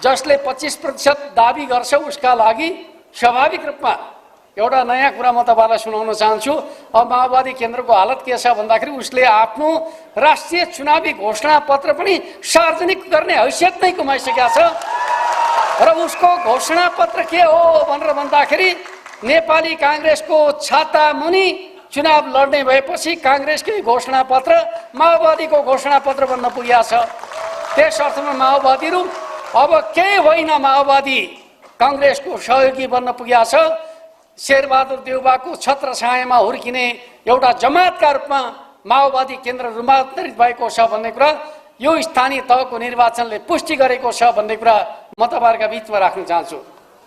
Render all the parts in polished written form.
जसले 25% दाबी गर्छ उसका लागि स्वाभाविक रूपमा एउटा नयाँ कुरा म तपाईलाई सुनाउन चाहन्छु। अब माओवादी केन्द्रको हालत के छ भन्दाखेरि उसले आफ्नो राष्ट्रिय चुनावी घोषणा पत्र पनि सार्वजनिक गर्ने हैसियत नै गुमाइसकेको छ र उसको घोषणा पत्र के हो भनेर भन्दाखेरि नेपाली कांग्रेसको छाता मुनि चुनाव लड्ने भएपछि कांग्रेसकै घोषणा पत्र माओवादीको घोषणा पत्र बन्न पुगेको छ। त्यस अर्थमा माओवादीहरु अब के होइन माओवादी कांग्रेसको सहयोगी बन्न पुगेको छ। शेरबहादुर देउबाको छत्र छायामा हुर्किने एउटा जमातका रूपमा माओवादी केन्द्र रूपान्तरित भएको छ भन्ने कुरा यो स्थानीय तहको निर्वाचनले पुष्टि गरेको छ भन्ने कुरा म तपाईहरुका बीचमा राख्न चाहन्छु।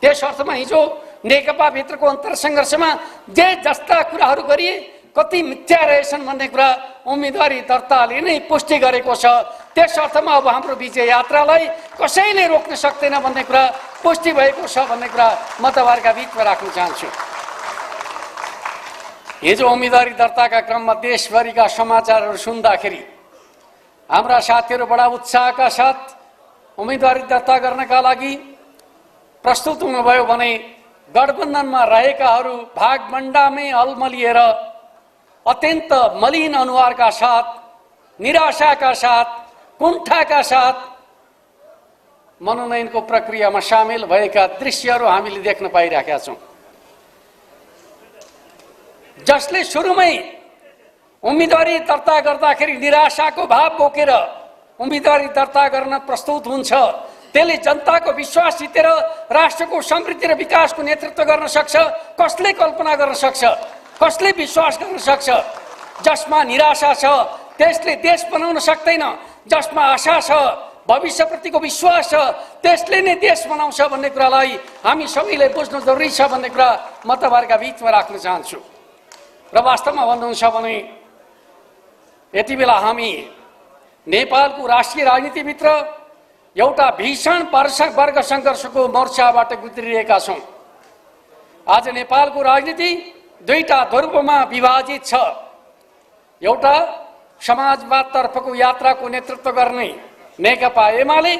त्यस अर्थमा हिजो नेकपा भित्रको अन्तरसंघर्षमा जे जस्ता कुराहरू गरिए कति मिथ्या रहेछन् भन्ने कुरा उम्मेदवारी दर्ताले नै पुष्टि गरेको छ। त्यस अर्थमा अब हाम्रो विजय यात्रालाई कसैले रोक्न सक्दैन भन्ने कुरा पुष्टि भएको छ भन्ने कुरा म तपाईहरुका बीचमा राख्न चाहन्छु। हिजो उम्मेदवारी दर्ताका क्रममा देशभरिका समाचारहरू सुन्दाखेरि हाम्रा साथीहरू बडा उत्साहका साथ उम्मेदवारी दर्ता गर्नका लागि प्रस्तुत हुनुभयो भने गठबन्धनमा रहेकाहरू भागभण्डामै अलमलिएर अत्यन्त मलिन अनुहारका साथ, निराशाका साथ, कुण्ठाका साथ मनोनयनको प्रक्रियामा सामेल भएका दृश्यहरू हामीले देख्न पाइरहेका छौं। जसले सुरुमै उम्मेदवारी दर्ता गर्दाखेरि निराशाको भाव बोकेर उम्मेदवारी दर्ता गर्न प्रस्तुत हुन्छ त्यसले जनताको विश्वास जितेर राष्ट्रको समृद्धि र विकासको नेतृत्व गर्न सक्छ। कसले कल्पना गर्न सक्छ, कसले विश्वास गर्न सक्छ? जसमा निराशा छ त्यसले देश बनाउन सक्दैन, जसमा आशा छ भविष्यप्रतिको विश्वास छ त्यसले नै देश बनाउँछ भन्ने कुरालाई हामी सबैले बुझ्नु जरुरी छ भन्ने कुरा म तपाईहरुका बीचमा राख्न चाहन्छु। र वास्तवमा भन्नुहुन्छ भने यति बेला हामी नेपालको राष्ट्रिय राजनीतिभित्र एउटा भीषण वर्ग संघर्षको मोर्चाबाट गुज्रिरहेका छौं। आज नेपालको राजनीति दुईटा ध्रुवमा विभाजित छ। एउटा समाजवाद तर्फको यात्राको नेतृत्व गर्ने नेकपा एमाले,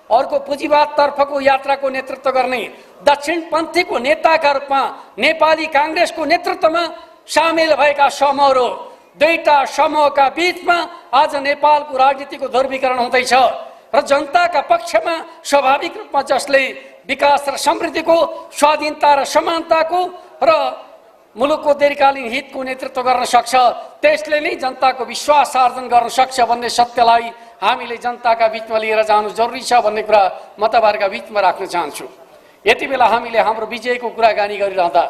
अर्को पुँजीवाद तर्फको यात्राको नेतृत्व गर्ने दक्षिणपन्थीको नेताका रूपमा नेपाली कांग्रेसको नेतृत्वमा सामेल भएका समूहहरू, दुईटा समूहका बीचमा आज नेपालको राजनीतिको ध्रुवीकरण हुँदैछ र जनताका पक्षमा स्वाभाविक रूपमा जसले विकास र समृद्धिको, स्वाधीनता र समानताको र मुलुकको दीर्घकालीन हितको नेतृत्व गर्न सक्छ त्यसले नै जनताको विश्वास आर्जन गर्न सक्छ भन्ने सत्यलाई हामीले जनताका बीचमा लिएर जानु जरुरी छ भन्ने कुरा म तपाईहरुका बीचमा राख्न चाहन्छु। यति बेला हामीले हाम्रो विजयको कुराकानी गरिरहँदा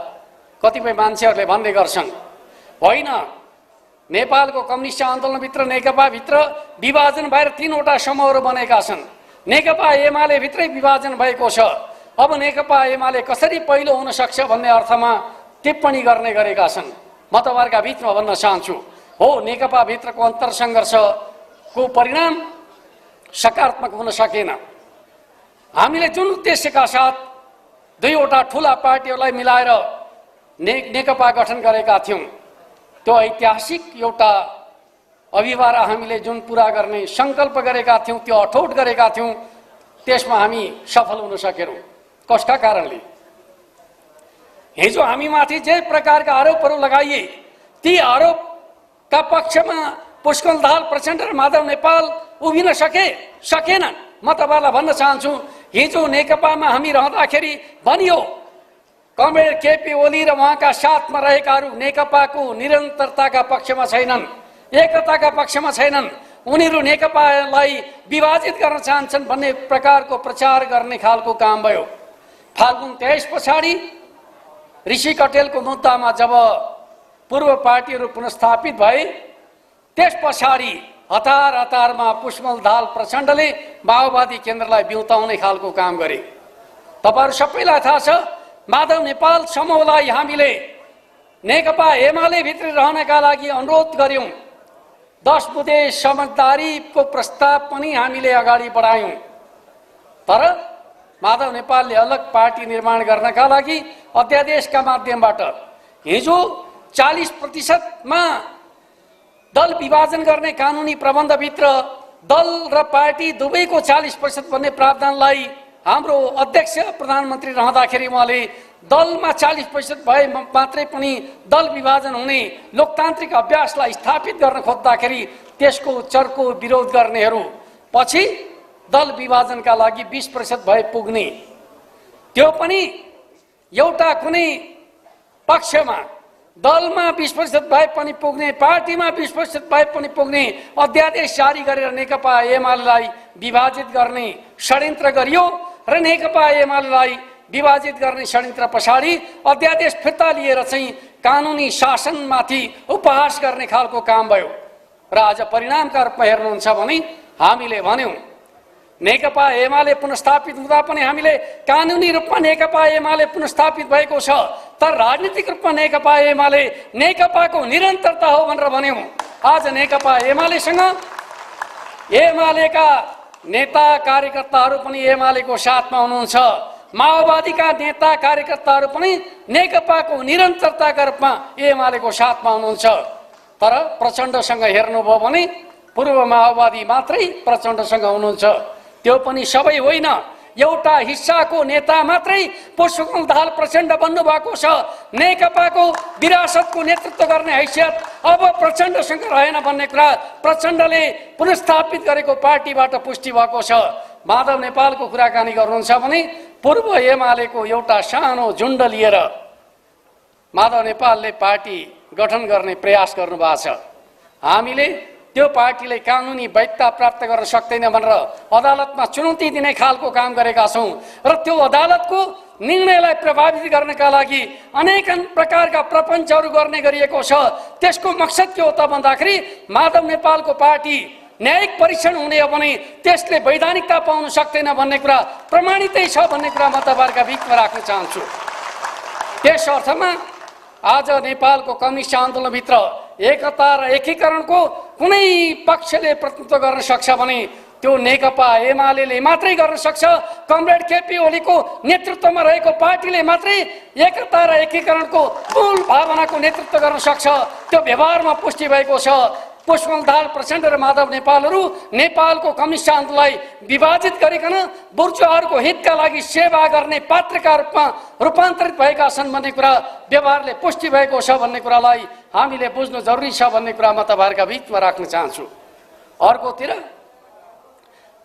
कतिपय मान्छेहरूले भन्ने गर्छन् होइन नेपालको कम्युनिस्ट आन्दोलनभित्र नेकपा भित्र विभाजन भएर तीनवटा समूहहरू बनेका छन्। नेकपा एमाले भित्रै विभाजन भएको छ। अब नेकपा एमाले कसरी पहिलो हुन सक्छ भन्ने अर्थमा टिप्पणी गर्ने गरेका छन्। म तपाईहरुका बीचमा भन्न चाहन्छु हो नेकपा भित्रको अन्तरसंघर्षको परिणाम सकारात्मक हुन सकेन। हामीले जुन उद्देश्यका साथ दुईवटा ठूला पार्टीहरूलाई मिलाएर नेकपा गठन गरेका थियौं त्यो ऐतिहासिक एउटा अभिवारा हामीले जुन पूरा गर्ने संकल्प गरेका थियौं, त्यो अठोट गरेका थियौं, त्यसमा हामी सफल हुन सकेनौं। कसका कारणले? हिजो हामीमाथि जे प्रकारका आरोपहरू लगाइए ती आरोपका पक्षमा पुष्कल दाहाल प्रचण्ड र माधव नेपाल उभिन सकेनन्। म तपाईलाई भन्न चाहन्छु हिजो नेकपामा हामी रहँदाखेरि भनियो कमरेड केपी ओली र उहाँका साथमा रहेकाहरू नेकपाको निरन्तरताका पक्षमा छैनन्, एकताका पक्षमा छैनन्, उनीहरू नेकपालाई विभाजित गर्न चाहन्छन् भन्ने प्रकारको प्रचार गर्ने खालको काम भयो। फाल्गुन 23 पछाडि ऋषि कटेलको मुद्दामा जब पूर्व पार्टीहरू पुनर्स्थापित भए त्यस पछाडि हतार हतारमा पुष्कल दाहाल प्रचण्डले माओवादी केन्द्रलाई बिउताउने खालको काम गरे। तपाईहरु सबैलाई थाहा छ माधव नेपाल समूहलाई हामीले नेकपा एमाले भित्र रहनका लागि अनुरोध गर्यौं। 10 बुँदे समझदारीको प्रस्ताव पनि हामीले अगाडि बढायौं। तर माधव नेपालले अलग पार्टी निर्माण गर्नका लागि अध्यादेशका माध्यमबाट हिजो 40% मा दल विभाजन गर्ने कानुनी प्रबन्धभित्र दल र पार्टी दुवैको 40% भन्ने प्रावधानलाई हाम्रो अध्यक्ष प्रधानमन्त्री रहँदाखेरि उहाँले दलमा 40% भए मात्रै पनि दल विभाजन हुने लोकतान्त्रिक अभ्यासलाई स्थापित गर्न खोज्दाखेरि त्यसको चर्को विरोध गर्नेहरू पछि दल विभाजनका लागि 20% भए पुग्ने, त्यो पनि एउटा कुनै पक्षमा दलमा 20% भए पनि पुग्ने, पार्टीमा 20% भए पनि पुग्ने अध्यादेश जारी गरेर नेकपा एमालेलाई विभाजित गर्ने षड्यन्त्र गरियो र नेकपा एमालेलाई विभाजित गर्ने षड्यन्त्र पछाडि अध्यादेश फिर्ता लिएर चाहिँ कानुनी शासनमाथि उपहास गर्ने खालको काम भयो र आज परिणामका रूपमा हेर्नुहुन्छ भने हामीले भन्यौं नेकपा एमाले पुनर्स्थापित हुँदा पनि हामीले कानुनी रूपमा नेकपा एमाले पुनर्स्थापित भएको छ, तर राजनीतिक रूपमा नेकपा एमाले नेकपाको निरन्तरता हो भनेर भन्यौं। आज नेकपा एमालेसँग एमालेका नेता कार्यकर्ताहरू पनि एमालेको साथमा हुनुहुन्छ, माओवादीका नेता कार्यकर्ताहरू पनि नेकपाको निरन्तरताका रूपमा एमालेको साथमा हुनुहुन्छ। तर प्रचण्डसँग हेर्नुभयो भने पूर्व माओवादी मात्रै प्रचण्डसँग हुनुहुन्छ, त्यो पनि सबै होइन, एउटा हिस्साको नेता मात्रै पुष्पकमल दाहाल प्रचण्ड बन्नु भएको छ। नेकपाको विरासतको नेतृत्व गर्ने हैसियत अब प्रचण्डसँग रहेन भन्ने कुरा प्रचण्डले पुनर्स्थापित गरेको पार्टीबाट पुष्टि भएको छ। माधव नेपालको कुराकानी गर्नुहुन्छ भने पूर्व एमालेको एउटा सानो झुण्ड लिएर माधव नेपालले पार्टी गठन गर्ने प्रयास गर्नुभएको छ। हामीले त्यो पार्टीले कानुनी वैधता प्राप्त गर्न सक्दैन भनेर अदालतमा चुनौती दिने खालको काम गरेका छौं र त्यो अदालतको निर्णयलाई प्रभावित गर्नका लागि अनेक प्रकारका प्रपञ्चहरू गर्ने गरिएको छ। त्यसको मकसद के हो त भन्दाखेरि माधव नेपालको पार्टी न्यायिक परीक्षण हुने हो भने त्यसले वैधानिकता पाउन सक्दैन भन्ने कुरा प्रमाणितै छ भन्ने कुरा म तपाईहरुका बीचमा राख्न चाहन्छु। त्यस अर्थमा आज नेपालको कम्युनिस्ट आन्दोलनभित्र एकता र एकीकरणको कुनै पक्षले प्रतिनिधित्व गर्न सक्छ भने त्यो नेकपा एमालेले मात्रै गर्न सक्छ। कमरेड केपी ओलीको नेतृत्वमा रहेको पार्टीले मात्रै एकता र एकीकरणको मूल भावनाको नेतृत्व गर्न सक्छ। त्यो व्यवहारमा पुष्टि भएको छ। पुष्पकमल दाहाल प्रचण्ड र माधव नेपालहरू नेपालको कम्युनिस्ट आन्दोलनलाई विभाजित गरिकन बुर्जुवाहरूको हितका लागि सेवा गर्ने पात्रका रूपमा रूपान्तरित भएका छन् भन्ने कुरा व्यवहारले पुष्टि भएको छ भन्ने कुरालाई हामीले बुझ्नु जरुरी छ भन्ने कुरा म तपाईहरुका बीचमा राख्न चाहन्छु। अर्कोतिर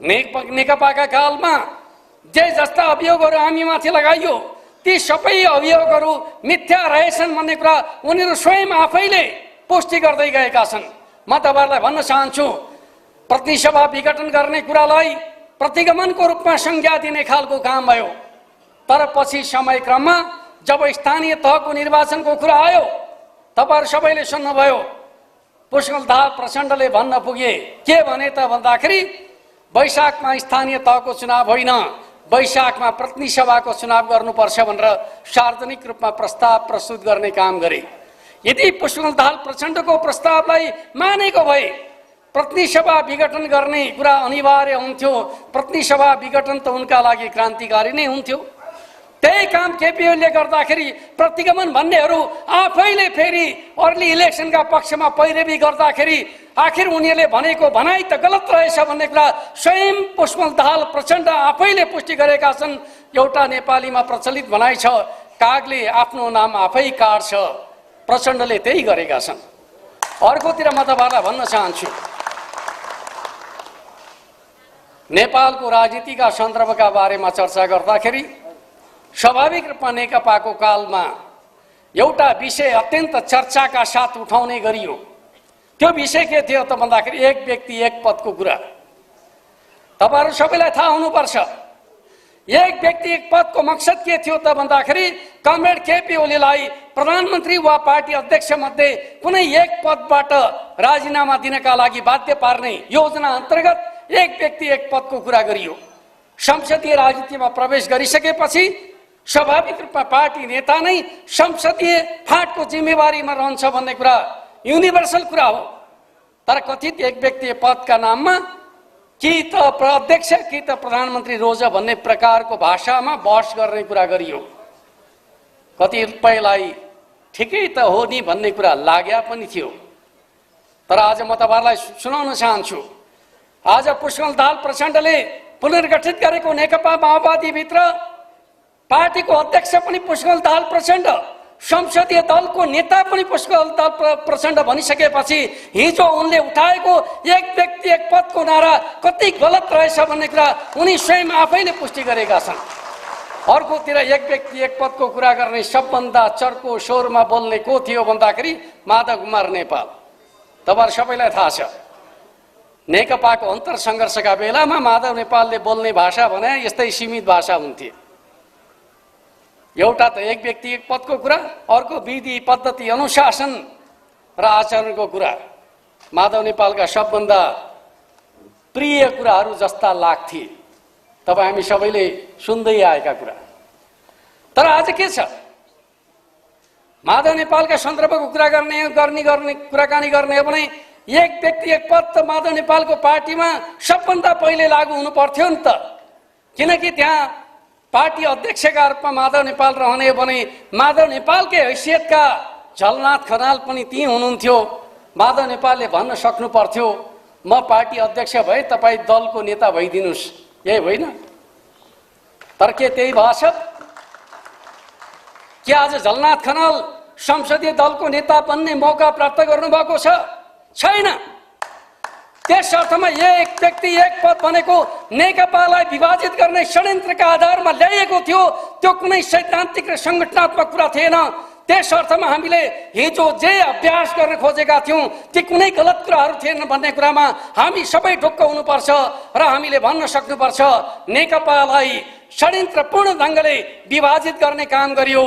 नेकपाका कालमा जे जस्ता अभियोगहरू हामीमाथि लगाइयो ती सबै अभियोगहरू मिथ्या रहेछन् भन्ने कुरा उनीहरू स्वयं आफैले पुष्टि गर्दै गएका छन्। म तपाईहरुलाई भन्न चाहन्छु प्रतिनिधि सभा विघटन गर्ने कुरालाई प्रतिगमनको रूपमा संज्ञा दिने खालको काम भयो, तर पछि समयक्रममा जब स्थानीय तहको निर्वाचनको कुरा आयो तपाईहरु सबैले सुन्नुभयो पुष्पकमल दाहाल प्रचण्डले भन्न पुगे के भने त भन्दाखेरि वैशाखमा स्थानीय तहको चुनाव होइन, वैशाखमा प्रतिनिधि सभाको चुनाव गर्नुपर्छ भनेर सार्वजनिक रूपमा प्रस्ताव प्रस्तुत गर्ने काम गरे। यदि पुष्पकमल दाहाल प्रचण्डको प्रस्तावलाई मानेको भए प्रतिनिधि सभा विघटन गर्ने कुरा अनिवार्य हुन्थ्यो। प्रतिनिधि सभा विघटन त उनका लागि क्रान्तिकारी नै हुन्थ्यो। त्यही काम केपी ओलीले गर्दाखेरि प्रतिगमन भन्नेहरू आफैले फेरि अर्ली इलेक्सनका पक्षमा पैरवी गर्दाखेरि आखिर उनीहरूले भनेको भनाइ त गलत रहेछ भन्ने कुरा स्वयं पुष्पकमल दाहाल प्रचण्ड आफैले पुष्टि गरेका छन्। एउटा नेपालीमा प्रचलित भनाइ छ कागले आफ्नो नाम आफै काट्छ, प्रचण्डले त्यही गरेका छन्। अर्कोतिर म तपाईहरुलाई भन्न चाहन्छु नेपालको राजनीतिका सन्दर्भका बारेमा चर्चा गर्दाखेरि स्वाभाविक रूपमा नेकपाको कालमा एउटा विषय अत्यन्त चर्चाका साथ उठाउने गरियो। त्यो विषय के थियो त भन्दाखेरि एक व्यक्ति एक पदको कुरा। तपाईहरु सबैलाई थाहा हुनुपर्छ एक व्यक्ति एक पदको मकसद के थियो त भन्दाखेरि कमरेड केपी ओलीलाई प्रधानमन्त्री वा पार्टी अध्यक्ष मध्ये कुनै एक पदबाट राजीनामा दिनका लागि बाध्य पार्ने योजना अन्तर्गत एक व्यक्ति एक पदको कुरा गरियो। संसदीय राजनीतिमा प्रवेश गरिसकेपछि स्वाभाविक रूपमा पार्टी नेता नै संसदीय फाँटको जिम्मेवारीमा रहन्छ भन्ने कुरा युनिभर्सल कुरा हो। तर कथित एक व्यक्ति पदका नाममा कि त अध्यक्ष कि त प्रधानमन्त्री रोज भन्ने प्रकारको भाषामा बहस गर्ने कुरा गरियो। कतिपयलाई ठिकै त हो नि भन्ने कुरा लाग्या पनि थियो। तर आज म तपाईहरुलाई सुनाउन चाहन्छु आज पुष्पकमल दाहाल प्रचण्डले पुनर्गठित गरेको नेकपा माओवादीभित्र पार्टीको अध्यक्ष पनि पुष्पकमल दाहाल प्रचण्ड, संसदीय दलको नेता पनि पुष्पकमल दाहाल प्रचण्ड भनिसकेपछि हिजो उनले उठाएको एक व्यक्ति एक पदको नारा कति गलत रहेछ भन्ने कुरा उनी स्वयं आफैले पुष्टि गरेका छन्। अर्कोतिर एक व्यक्ति एक पदको कुरा गर्ने सबभन्दा चर्को स्वरमा बोल्ने को थियो भन्दाखेरि माधव कुमार नेपाल। तपाईहरु सबैलाई थाहा छ, नेकपाको अन्तर संघर्षका बेलामा माधव नेपालले बोल्ने भाषा भने यस्तै सीमित भाषा हुन्थ्यो। एउटा त एक व्यक्ति एक पदको कुरा, अर्को विधि पद्धति अनुशासन र आचरणको कुरा माधव नेपालका सबभन्दा प्रिय कुराहरू जस्ता लाग्थे। तपाईँ हामी सबैले सुन्दै आएका कुरा। तर आज के छ, माधव नेपालका सन्दर्भको कुरा गर्ने कुराकानी गर्ने हो भने एक व्यक्ति एक पद त माधव नेपालको पार्टीमा सबभन्दा पहिले लागू हुनु पर्थ्यो नि त, किनकि त्यहाँ पार्टी अध्यक्षका रूपमा माधव नेपाल रहने हो भने माधव नेपालकै हैसियतका झलनाथ खनाल पनि त्यही हुनुहुन्थ्यो। माधव नेपालले भन्न सक्नु पर्थ्यो म पार्टी अध्यक्ष भए तपाईँ दलको नेता भइदिनुस्, यही होइन? तर के त्यही भाष? के आज झलनाथ खनाल संसदीय दलको नेता बन्ने मौका प्राप्त गर्नुभएको छ? छैन। त्यस अर्थमा एक व्यक्ति एक पद भनेको नेकपालाई विभाजित गर्ने षड्यन्त्रका आधारमा ल्याइएको थियो, त्यो कुनै सैद्धान्तिक र संगठनात्मक कुरा थिएन। त्यस अर्थमा हामीले हिजो जे अभ्यास गर्न खोजेका थियौं ती कुनै गलत कुराहरू थिएनन् भन्ने कुरामा हामी सबै ढुक्क हुनुपर्छ र हामीले भन्न सक्नुपर्छ नेकपालाई षड्यन्त्रपूर्ण ढंगले विभाजित गर्ने काम गरियो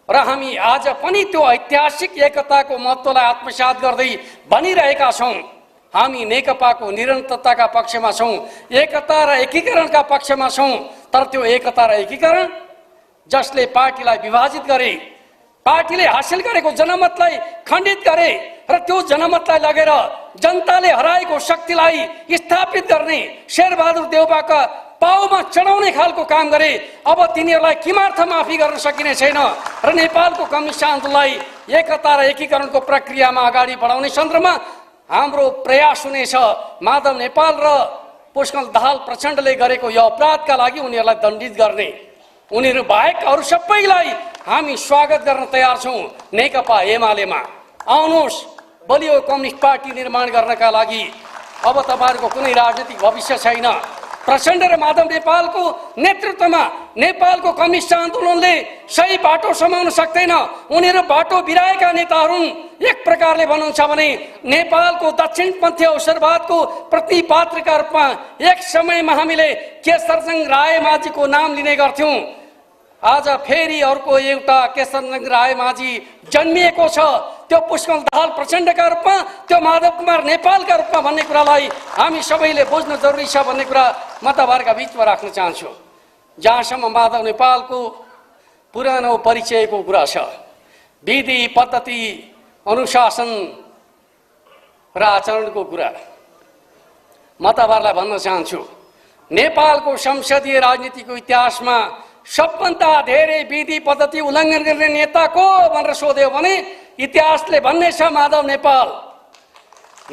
र हामी आज पनि त्यो ऐतिहासिक एकताको महत्त्वलाई आत्मसात गर्दै भनिरहेका छौं। हामी नेकपाको निरन्तरताका पक्षमा छौं, एकता र एकीकरणका पक्षमा छौं। तर त्यो एकता र एकीकरण जसले पार्टीलाई विभाजित गरे, पार्टीले हासिल गरेको जनमतलाई खण्डित गरे र त्यो जनमतलाई लगेर जनताले हराएको शक्तिलाई स्थापित गर्ने शेरबहादुर देउबाका पाउमा चढाउने खालको काम गरे। अब तिनीहरूलाई किमार्थ माफी गर्न सकिने छैन र नेपालको कम्युनिस्ट आन्दोलनलाई एकता र एकीकरणको प्रक्रियामा अगाडि बढाउने सन्दर्भमा हाम्रो प्रयास हुनेछ। माधव नेपाल र पुष्पकमल दाहाल प्रचण्डले गरेको यो अपराधका लागि उनीहरूलाई दण्डित गर्ने, उनीहरू बाहेक अरू सबैलाई हामी स्वागत गर्न तयार छौं। नेकपा एमालेमा आउनुहोस्, बलियो कम्युनिस्ट पार्टी निर्माण गर्नका लागि। अब तपाईहरुको कुनै राजनीतिक भविष्य छैन। प्रचण्ड र माधव नेपालको नेतृत्वमा नेपालको कम्युनिस्ट आन्दोलनले सही बाटो समाउन सक्दैन। उनीहरू बाटो बिराएका नेताहरू एक प्रकारले भन्नुहुन्छ भने नेपालको दक्षिणपन्थी अवसरवादको प्रतिपात्रका रूपमा एक समयमा हामीले केशरजंग रायमाझीको नाम लिने गर्थ्यौं। आज फेरि अर्को एउटा केशरजंग रायमाझी जन्मिएको छ, त्यो पुष्पकमल दाहाल प्रचण्डका रूपमा, त्यो माधव कुमार नेपालका रूपमा भन्ने कुरालाई हामी सबैले बुझ्नु जरुरी छ भन्ने कुरा म तपाईहरुका बीचमा राख्न चाहन्छु। जहाँसम्म माधव नेपालको पुरानो परिचयको कुरा छ, विधि पद्धति अनुशासन र आचरणको कुरा म तपाईहरुलाई भन्न चाहन्छु। नेपालको संसदीय राजनीतिको इतिहासमा सबभन्दा धेरै विधि पद्धति उल्लङ्घन गर्ने नेता को भनेर सोध्यो भने इतिहासले भन्ने छ माधव नेपाल।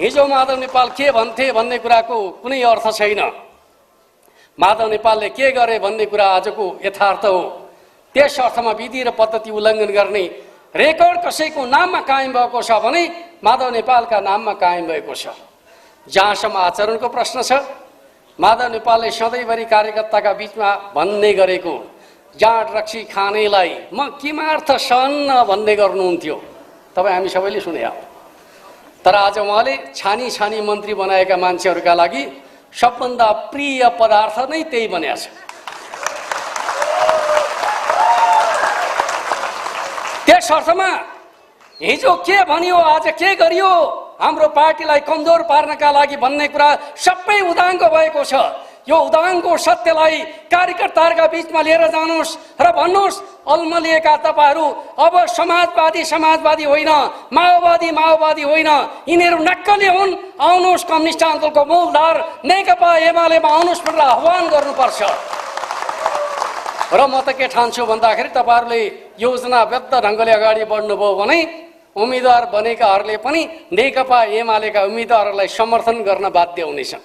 हिजो माधव नेपाल के भन्थे भन्ने कुराको कुनै अर्थ छैन। माधव नेपालले के गरे भन्ने कुरा आजको यथार्थ हो। त्यस अर्थमा विधि र पद्धति उल्लङ्घन गर्ने रेकर्ड कसैको नाममा कायम भएको छ भने माधव नेपालका नाममा कायम भएको छ। जहाँसम्म आचरणको प्रश्न छ, माधव नेपालले सधैँभरि कार्यकर्ताका बीचमा भन्ने गरेको जाँड रक्सी खानेलाई म किमार्थ सहन्न भन्ने गर्नुहुन्थ्यो, तपाईँ हामी सबैले सुने हो। तर आज उहाँले छानी छानी मन्त्री बनाएका मान्छेहरूका लागि सबभन्दा प्रिय पदार्थ नै त्यही बन्या छ। त्यस अर्थमा हिजो के भनियो, आज के गरियो, हाम्रो पार्टीलाई कमजोर पार्नका लागि भन्ने कुरा सबै उदाङ्ग भएको छ। यो उदाङ्गको सत्यलाई कार्यकर्ताहरूका बीचमा लिएर जानुहोस् र भन्नुहोस्, अल्मलिएका तपाईहरू अब समाजवादी होइन, माओवादी होइन, यिनीहरू नक्कली हुन्। आउनुहोस्, कम्युनिस्ट आन्दोलनको मूलधार नेकपा एमालेमा आउनुहोस् भनेर आह्वान गर्नुपर्छ। र म त के ठान्छु भन्दाखेरि तपाईहरूले योजनाबद्ध ढङ्गले अगाडि बढ्नुभयो भने उम्मेदवार बनेकाहरूले पनि नेकपा एमालेका उम्मेदवारहरूलाई समर्थन गर्न बाध्य हुनेछन्।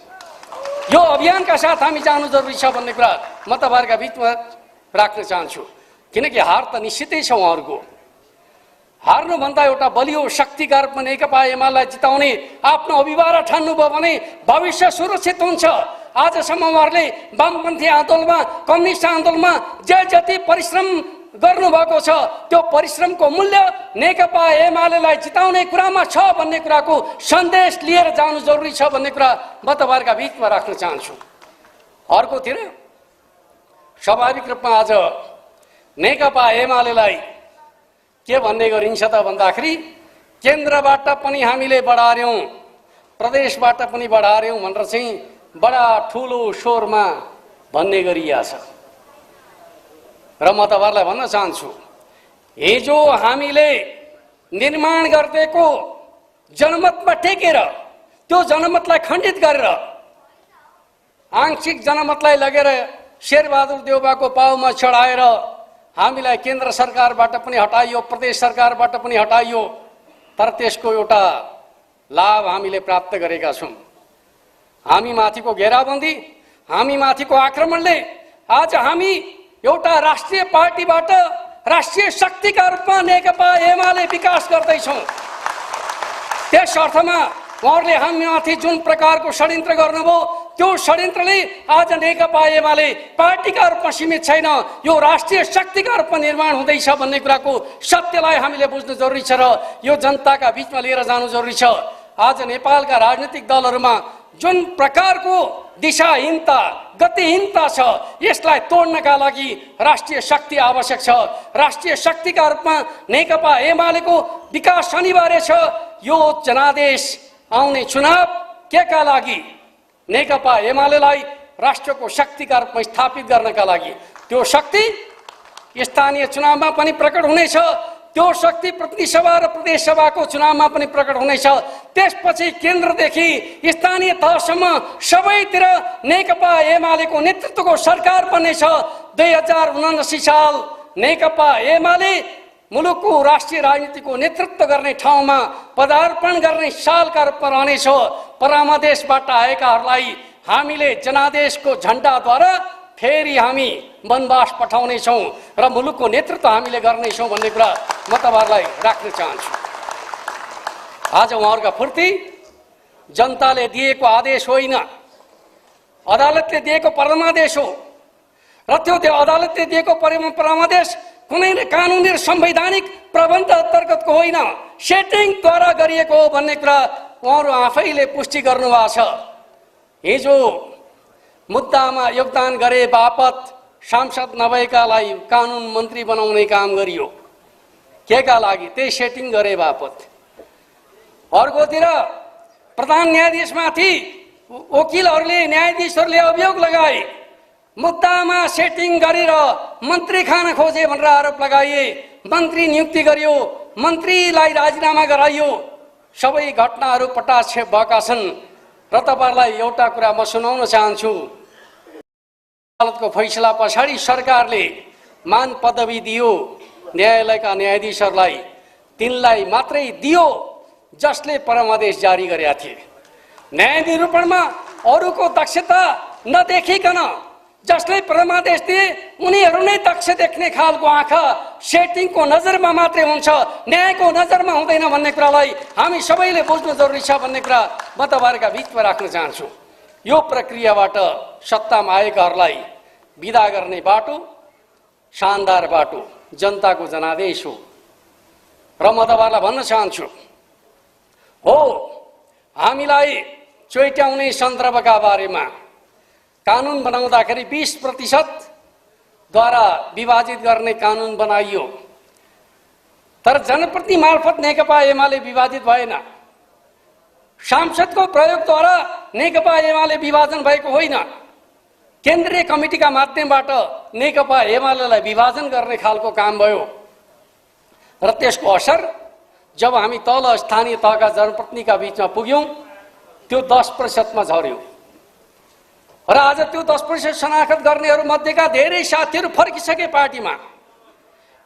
यो अभियानका साथ हामी जानु जरुरी छ भन्ने कुरा म तपाईहरुका बीचमा राख्न चाहन्छु। किनकि हार त निश्चितै छ उहाँहरुको। हार्नुभन्दा एउटा बलियो शक्तिका रूपमा नेकपा एमालेलाई जिताउने आफ्नो अभिभारा ठान्नुभयो भने भविष्य सुरक्षित हुन्छ। आजसम्म उहाँहरूले वामपन्थी आन्दोलनमा, कम्युनिस्ट आन्दोलनमा जे जति परिश्रम गर्नुभएको छ त्यो परिश्रमको मूल्य नेकपा एमालेलाई जिताउने कुरामा छ भन्ने कुराको सन्देश लिएर जानु जरुरी छ भन्ने कुरा म तपाईहरुका बीचमा राख्न चाहन्छु। अर्कोतिर स्वाभाविक रूपमा आज नेकपा एमालेलाई के भन्ने गरिन्छ त भन्दाखेरि केन्द्रबाट पनि हामीले बढार्यौं, प्रदेशबाट पनि बढार्यौं भनेर चाहिँ बडा ठूलो स्वरमा भन्ने गरिया छ। र म तपाईहरुलाई भन्न चाहन्छु, हिजो हामीले निर्माण गरिदिएको जनमतमा टेकेर त्यो जनमतलाई खण्डित गरेर आंशिक जनमतलाई लगेर शेरबहादुर देउबाको पाउमा चढाएर हामीलाई केन्द्र सरकारबाट पनि हटाइयो, प्रदेश सरकारबाट पनि हटाइयो। तर त्यसको एउटा लाभ हामीले प्राप्त गरेका छौं। हामी माथिको घेराबन्दी, हामी माथिको आक्रमणले आज हामी एउटा राष्ट्रिय पार्टीबाट राष्ट्रिय शक्तिका रूपमा नेकपा एमाले विकास गर्दैछौं। त्यस अर्थमा उहाँहरूले हामीमाथि जुन प्रकारको षड्यन्त्र गर्नुभयो त्यो षड्यन्त्रले आज नेकपा एमाले पार्टीका रूपमा सीमित छैन, यो राष्ट्रिय शक्तिका रूपमा निर्माण हुँदैछ भन्ने कुराको सत्यलाई हामीले बुझ्नु जरुरी छ र यो जनताका बीचमा लिएर जानु जरुरी छ। आज नेपालका राजनीतिक दलहरूमा जुन प्रकारको दिशाहीनता, गतिहीनता छ यसलाई तोड्नका लागि राष्ट्रिय शक्ति आवश्यक छ। राष्ट्रिय शक्तिका रूपमा नेकपा एमालेको विकास अनिवार्य छ। यो जनादेश आउने चुनाव केका लागि नेकपा एमालेलाई राष्ट्रको शक्तिका रूपमा स्थापित गर्नका लागि त्यो शक्ति स्थानीय चुनावमा पनि प्रकट हुनेछ, त्यो शक्ति प्रतिनिधि सभा र प्रदेश सभाको चुनावमा पनि प्रकट हुनेछ। त्यसपछि केन्द्रदेखि स्थानीय तहसम्म सबैतिर नेकपा एमालेको नेतृत्वको सरकार बन्नेछ। 2079 साल नेकपा एमाले मुलुकको राष्ट्रिय राजनीतिको नेतृत्व गर्ने ठाउँमा पदार्पण गर्ने सालका रूपमा रहनेछ। परमादेशबाट आएकाहरूलाई हामीले जनादेशको झण्डाद्वारा फेरि हामी वनवास पठाउनेछौँ र मुलुकको नेतृत्व हामीले गर्नेछौँ भन्ने कुरा म तपाईहरुलाई राख्न चाहन्छु। आज उहाँहरुका फुर्ती जनताले दिएको आदेश होइन, अदालतले दिएको परमादेश हो र त्यो अदालतले दिएको परमादेश कुनै कानुनी र संवैधानिक प्रबन्ध अन्तर्गतको होइन, सेटिङद्वारा गरिएको हो भन्ने कुरा उहाँहरू आफैले पुष्टि गर्नुभएको छ। हिजो मुद्दामा योगदान गरे बापत सांसद नभएकालाई कानुन मन्त्री बनाउने काम गरियो। केका लागि? त्यही सेटिङ गरे बापत। अर्कोतिर प्रधान न्यायाधीशमाथि वकिलहरूले, न्यायाधीशहरूले अभियोग लगाए, मुद्दामा सेटिङ गरेर मन्त्री खान खोजे भनेर आरोप लगाइए, मन्त्री नियुक्ति गरियो, मन्त्रीलाई राजीनामा गराइयो। सबै घटनाहरू पटाक्षेप भएका छन् र तपाईहरुलाई एउटा कुरा म सुनाउन चाहन्छु। अदालतको फैसला पछाडि सरकारले मान पदवी दियो न्यायालयका न्यायाधीशहरूलाई, तिनलाई मात्रै दियो जसले परमादेश जारी गरेका थिए। न्याय निरूपणमा अरूको दक्षता नदेखिकन जसले परमादेश दिए उनीहरू नै दक्ष देख्ने खालको आँखा सेटिङको नजरमा मात्रै हुन्छ, न्यायको नजरमा हुँदैन भन्ने कुरालाई हामी सबैले बुझ्नु जरुरी छ भन्ने कुरा म तपाईहरुका बीचमा राख्न चाहन्छु। यो प्रक्रियाबाट सत्तामा आएकाहरूलाई विदा गर्ने बाटो शानदार बाटो जनताको जनादेश हो र म तपाईहरुलाई भन्न चाहन्छु, हो हामीलाई चोइट्याउने सन्दर्भका बारेमा कानुन बनाउँदाखेरि 20% द्वारा विभाजित गर्ने कानुन बनाइयो, तर जनप्रतिनिधि मार्फत नेकपा एमाले विभाजित भएन। सांसदको प्रयोगद्वारा नेकपा एमाले विभाजन भएको होइन, केन्द्रीय कमिटीका माध्यमबाट नेकपा एमालेलाई विभाजन गर्ने खालको काम भयो र त्यसको असर जब हामी तल स्थानीय तहका जनप्रतिनिधिका बीचमा पुग्यौं त्यो 10% मा झर्यो र आज त्यो 10% शनाखत गर्नेहरू मध्येका धेरै साथीहरू फर्किसके पार्टीमा।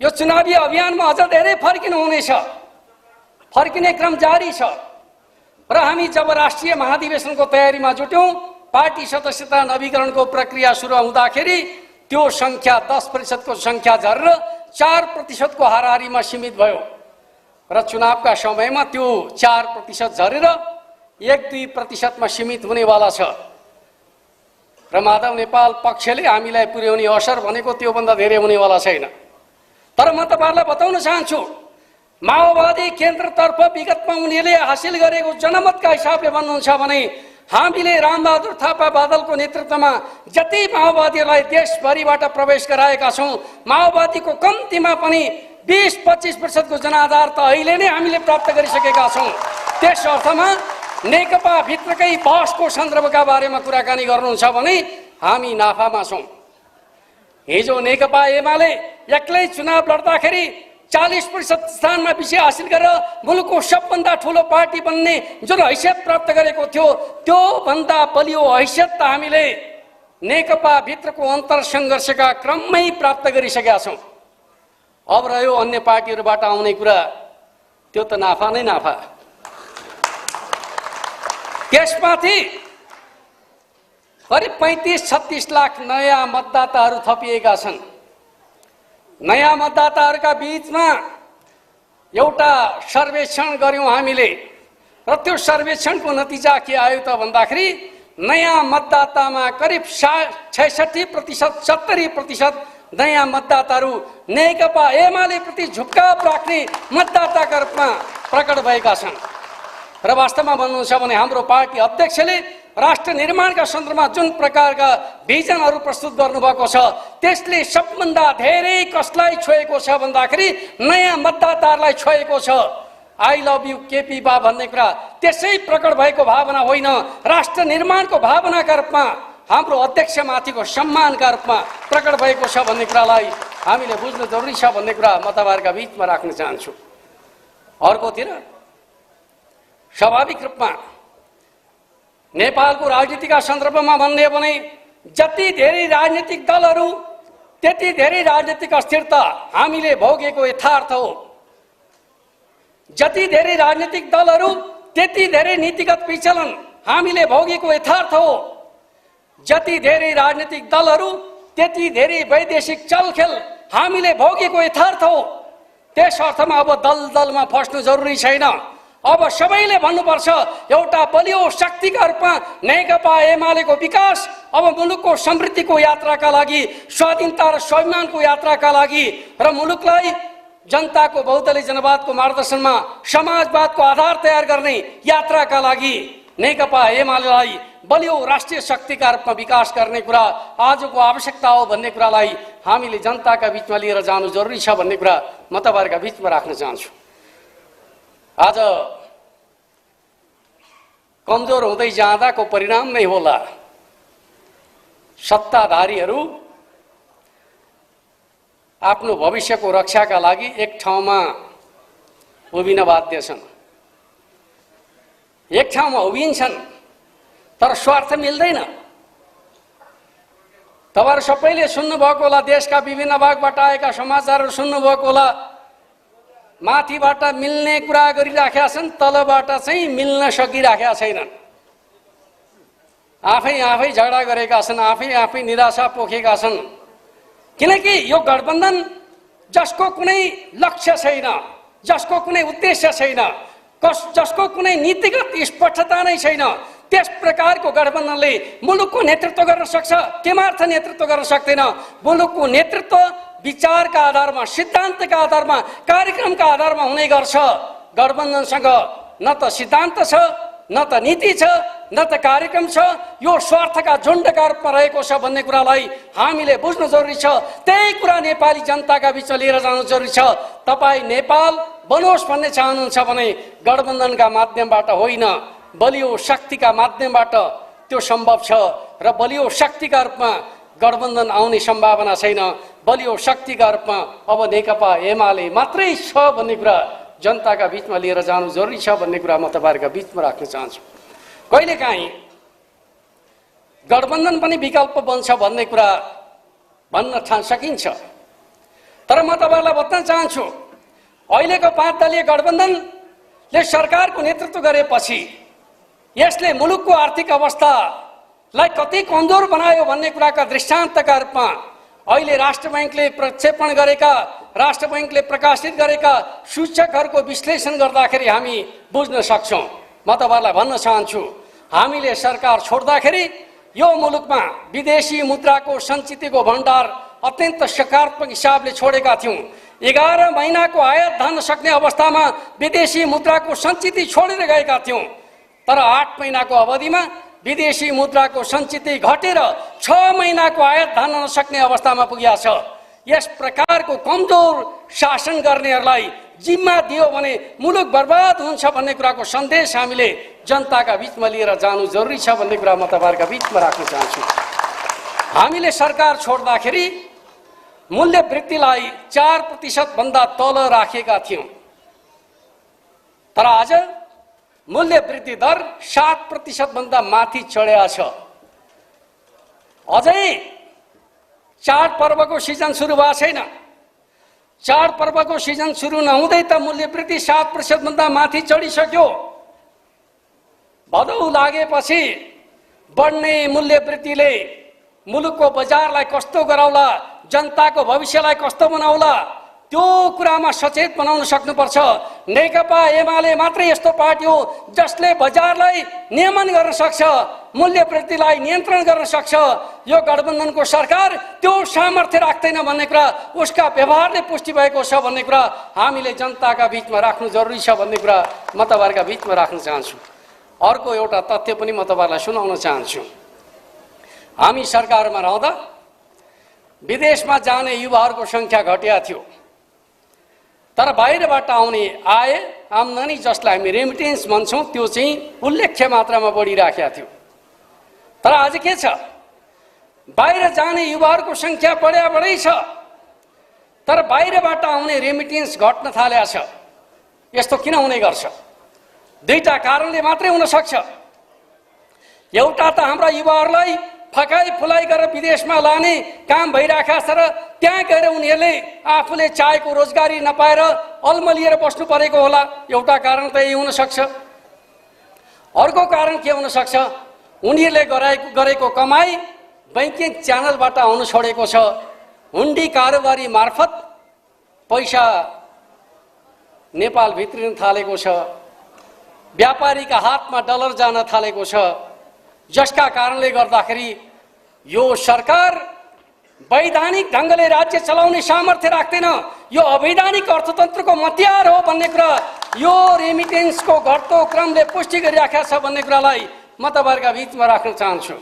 यो चुनावी अभियानमा अझ धेरै फर्किनु हुनेछ, फर्किने क्रम जारी छ र हामी जब राष्ट्रिय महाधिवेशनको तयारीमा जुट्यौं पार्टी सदस्यता नवीकरणको प्रक्रिया सुरु हुँदाखेरि त्यो संख्या 10% को संख्या झरेर 4% को हाराहारीमा सीमित भयो र चुनावका समयमा त्यो 4% झरेर 1-2% मा सीमित हुनेवाला छ र माधव नेपाल पक्षले हामीलाई पुर्याउने असर भनेको त्यो भन्दा धेरै हुनेवाला छैन। तर म तपाईहरुलाई बताउन चाहन्छु, माओवादी केन्द्रतर्फ विगतमा उनीहरूले हासिल गरेको जनमतका हिसाबले भन्नुहुन्छ भने हामीले रामबहादुर थापा बादलको नेतृत्वमा जति माओवादीलाई देशभरिबाट प्रवेश गराएका छौं, माओवादीको कम्तीमा पनि 20-25% को जनाधार त अहिले नै हामीले प्राप्त गरिसकेका छौं। त्यस अर्थमा नेकपा भित्रकै बहसको सन्दर्भका बारेमा कुराकानी गर्नुहुन्छ भने हामी नाफामा छौं। हिजो नेकपा एमाले एक्लै चुनाव लड्दाखेरि 40% स्थानमा विजय हासिल गरेर मुलुकको सबभन्दा ठूलो पार्टी बन्ने जुन हैसियत प्राप्त गरेको थियो, त्यो भन्दा बलियो हैसियत त हामीले नेकपा भित्रको अन्तर संघर्षका क्रममै प्राप्त गरिसकेका छौं। अब रह्यो अन्य पार्टीहरुबाट आउने कुरा, त्यो त नाफा नै नाफा। त्यसमाथि करिब 35-36 लाख नयाँ मतदाताहरू थपिएका छन्। नयाँ मतदाताहरूका बीचमा एउटा सर्वेक्षण गर्यौं हामीले र त्यो सर्वेक्षणको नतिजा के आयो त भन्दाखेरि नयाँ मतदातामा करिब 66%, 70% नयाँ मतदाताहरू नेकपा एमाले प्रति झुकाव राख्ने मतदाताका रूपमा प्रकट भएका छन्। र वास्तवमा भन्नुहुन्छ भने हाम्रो पार्टी अध्यक्षले राष्ट्र निर्माणका सन्दर्भमा जुन प्रकारका भिजनहरू प्रस्तुत गर्नुभएको छ, त्यसले सबभन्दा धेरै कसलाई छोएको छ भन्दाखेरि नयाँ मतदाताहरूलाई छोएको छ। आई लभ यू केपी बा भन्ने कुरा त्यसै प्रकट भएको भावना होइन, राष्ट्र निर्माणको भावनाका रूपमा हाम्रो अध्यक्षमाथिको सम्मानका रूपमा प्रकट भएको छ भन्ने कुरालाई हामीले बुझ्नु जरुरी छ भन्ने कुरा म तपाईहरुका बीचमा राख्न चाहन्छु। अर्कोतिर स्वाभाविक रूपमा नेपालको राजनीतिका सन्दर्भमा भन्ने हो भने जति धेरै राजनीतिक दलहरू त्यति धेरै राजनीतिक अस्थिरता हामीले भोगेको यथार्थ हो। जति धेरै राजनीतिक दलहरू त्यति धेरै नीतिगत विचलन हामीले भोगेको यथार्थ हो। जति धेरै राजनीतिक दलहरू त्यति धेरै वैदेशिक चलखेल हामीले भोगेको यथार्थ हो। त्यस अर्थमा अब दलदलमा फस्नु जरुरी छैन। अब सबैले भन्नुपर्छ एउटा बलियो शक्तिका रूपमा नेकपा एमालेको विकास अब मुलुकको समृद्धिको यात्राका लागि, स्वाधीनता र स्वाभिमानको यात्राका लागि र मुलुकलाई जनताको बहुदलीय जनवादको मार्गदर्शनमा समाजवादको आधार तयार गर्ने यात्राका लागि नेकपा एमालेलाई बलियो राष्ट्रिय शक्तिका रूपमा विकास गर्ने कुरा आजको आवश्यकता हो भन्ने कुरालाई हामीले जनताका बीचमा लिएर जानु जरुरी छ भन्ने कुरा म तपाईहरुका बीचमा राख्न चाहन्छु। आज कमजोर हुँदै जाँदाको परिणाम नै होला सत्ताधारीहरू आफ्नो भविष्यको रक्षाका लागि एक ठाउँमा उभिन बाध्य छन्। एक ठाउँमा उभिन्छन् तर स्वार्थ मिल्दैन। तपाईहरु सबैले सुन्नुभएको होला, देशका विभिन्न भागबाट आएका समाचारहरू सुन्नुभएको होला। माथिबाट मिल्ने कुरा गरिराखेका छन्, तलबाट चाहिँ मिल्न सकिराखेका छैनन्। आफै झगडा गरेका छन्, आफै निराशा पोखेका छन्। किनकि यो गठबन्धन जसको कुनै लक्ष्य छैन, जसको कुनै उद्देश्य छैन, जसको कुनै नीतिगत स्पष्टता नै छैन, त्यस प्रकारको गठबन्धनले मुलुकको नेतृत्व गर्न सक्छ? केमार्थ नेतृत्व गर्न सक्दैन? मुलुकको नेतृत्व विचारका आधारमा, सिद्धान्तका आधारमा, कार्यक्रमका आधारमा हुने गर्छ। गठबन्धनसँग न त सिद्धान्त छ, न त नीति छ, न त कार्यक्रम छ। यो स्वार्थका झुण्डका रूपमा रहेको छ भन्ने कुरालाई हामीले बुझ्नु जरुरी छ। त्यही कुरा नेपाली जनताका बीचमा लिएर जानु जरुरी छ। तपाई नेपाल बनोस् भन्ने चाहनुहुन्छ भने गठबन्धनका माध्यमबाट होइन, बलियो शक्तिका माध्यमबाट त्यो सम्भव छ। र बलियो शक्तिका रूपमा गठबन्धन आउने सम्भावना छैन। बलियो शक्तिका रूपमा अब नेकपा एमाले मात्रै छ भन्ने कुरा जनताका बीचमा लिएर जानु जरुरी छ भन्ने कुरा म तपाईहरुका बीचमा राख्न चाहन्छु। कहिलेकाहीँ गठबन्धन पनि विकल्प बन्छ भन्ने कुरा भन्न सकिन्छ। तर म तपाईहरुलाई बताउन चाहन्छु, अहिलेको 5 दलीय गठबन्धनले सरकारको नेतृत्व गरेपछि यसले मुलुकको आर्थिक अवस्था लाई कति कमजोर बनायो भन्ने कुराका दृष्टान्तका रूपमा अहिले राष्ट्र बैंकले प्रक्षेपण गरेका, राष्ट्र बैंकले प्रकाशित गरेका सूचकहरूको विश्लेषण गर्दाखेरि हामी बुझ्न सक्छौं। म तपाईहरुलाई भन्न चाहन्छु, हामीले सरकार छोड्दाखेरि यो मुलुकमा विदेशी मुद्राको सञ्चितको भण्डार अत्यन्त सकारात्मक हिसाबले छोडेका थियौं। 11 महिनाको आयात धान्न सक्ने अवस्थामा विदेशी मुद्राको सञ्चित छोडेर गएका थियौं। तर 8 महिनाको अवधिमा विदेशी मुद्राको सञ्चित घटेर 6 महिनाको आयात धान्न नसक्ने अवस्थामा पुगेको छ। यस प्रकारको कमजोर शासन गर्नेहरूलाई जिम्मा दियो भने मुलुक बर्बाद हुन्छ भन्ने कुराको सन्देश हामीले जनताका बीचमा लिएर जानु जरुरी छ भन्ने कुरा म तपाईहरुका बीचमा राख्न चाहन्छु। हामीले सरकार छोड्दाखेरि मूल्य वृद्धिलाई 4% भन्दा तल राखेका थियौं। तर आज मूल्य वृद्धि दर 7% भन्दा माथि चढेको छ। अझै चाडपर्वको सिजन सुरु भएको छैन। चाडपर्वको सिजन सुरु नहुँदै त मूल्य वृद्धि 7% भन्दा माथि चढिसक्यो। भदौ लागेपछि बढ्ने मूल्य वृद्धिले मुलुकको बजारलाई कस्तो गराउला, जनताको भविष्यलाई कस्तो बनाउला, त्यो कुरामा सचेत बनाउन सक्नुपर्छ। नेकपा एमाले मात्रै यस्तो पार्टी हो जसले बजारलाई नियमन गर्न सक्छ, मूल्य वृद्धिलाई नियन्त्रण गर्न सक्छ। यो गठबन्धनको सरकार त्यो सामर्थ्य राख्दैन भन्ने कुरा उसका व्यवहारले पुष्टि भएको छ भन्ने कुरा हामीले जनताका बीचमा राख्नु जरुरी छ भन्ने कुरा म तपाईहरुका बीचमा राख्न चाहन्छु। अर्को एउटा तथ्य पनि म तपाईहरुलाई सुनाउन चाहन्छु। हामी सरकारमा रहँदा विदेशमा जाने युवाहरूको संख्या घटेको थियो। तर बाहिरबाट आउने आय आम्दानी जसलाई हामी रेमिटेन्स भन्छौं त्यो चाहिँ उल्लेख्य मात्रामा बढिराखेको थियो। तर आज के छ, बाहिर जाने युवाहरूको संख्या बढै छ, तर बाहिरबाट आउने रेमिटेन्स घट्न थालेको छ। यस्तो किन हुने गर्छ? दुईटा कारणले मात्रै हुन सक्छ। एउटा त हाम्रा युवाहरूलाई फकाई फुलाई गरेर विदेशमा लाने काम भइराखेको छ र त्यहाँ गएर उनीहरूले आफूले चाहेको रोजगारी नपाएर अल्मलिएर बस्नु परेको होला। एउटा कारण त यही हुन सक्छ। अर्को कारण के हुन सक्छ? उनीहरूले गरेको कमाई बैंकिङ च्यानलबाट आउन छोडेको छ। हुन्डी कारोबारी मार्फत पैसा नेपाल भित्रिन थालेको छ। व्यापारीका हातमा डलर जान थालेको छ, जसका कारणले गर्दाखेरि यो सरकार वैधानिक ढंगले राज्य चलाउने सामर्थ्य राख्दैन। यो अवैधानिक अर्थतन्त्रको मतियार हो भन्ने कुरा यो रेमिटेन्सको घट्दो क्रमले पुष्टि गरिराखेको छ भन्ने कुरालाई म तपाईहरुका बीचमा राख्न चाहन्छु।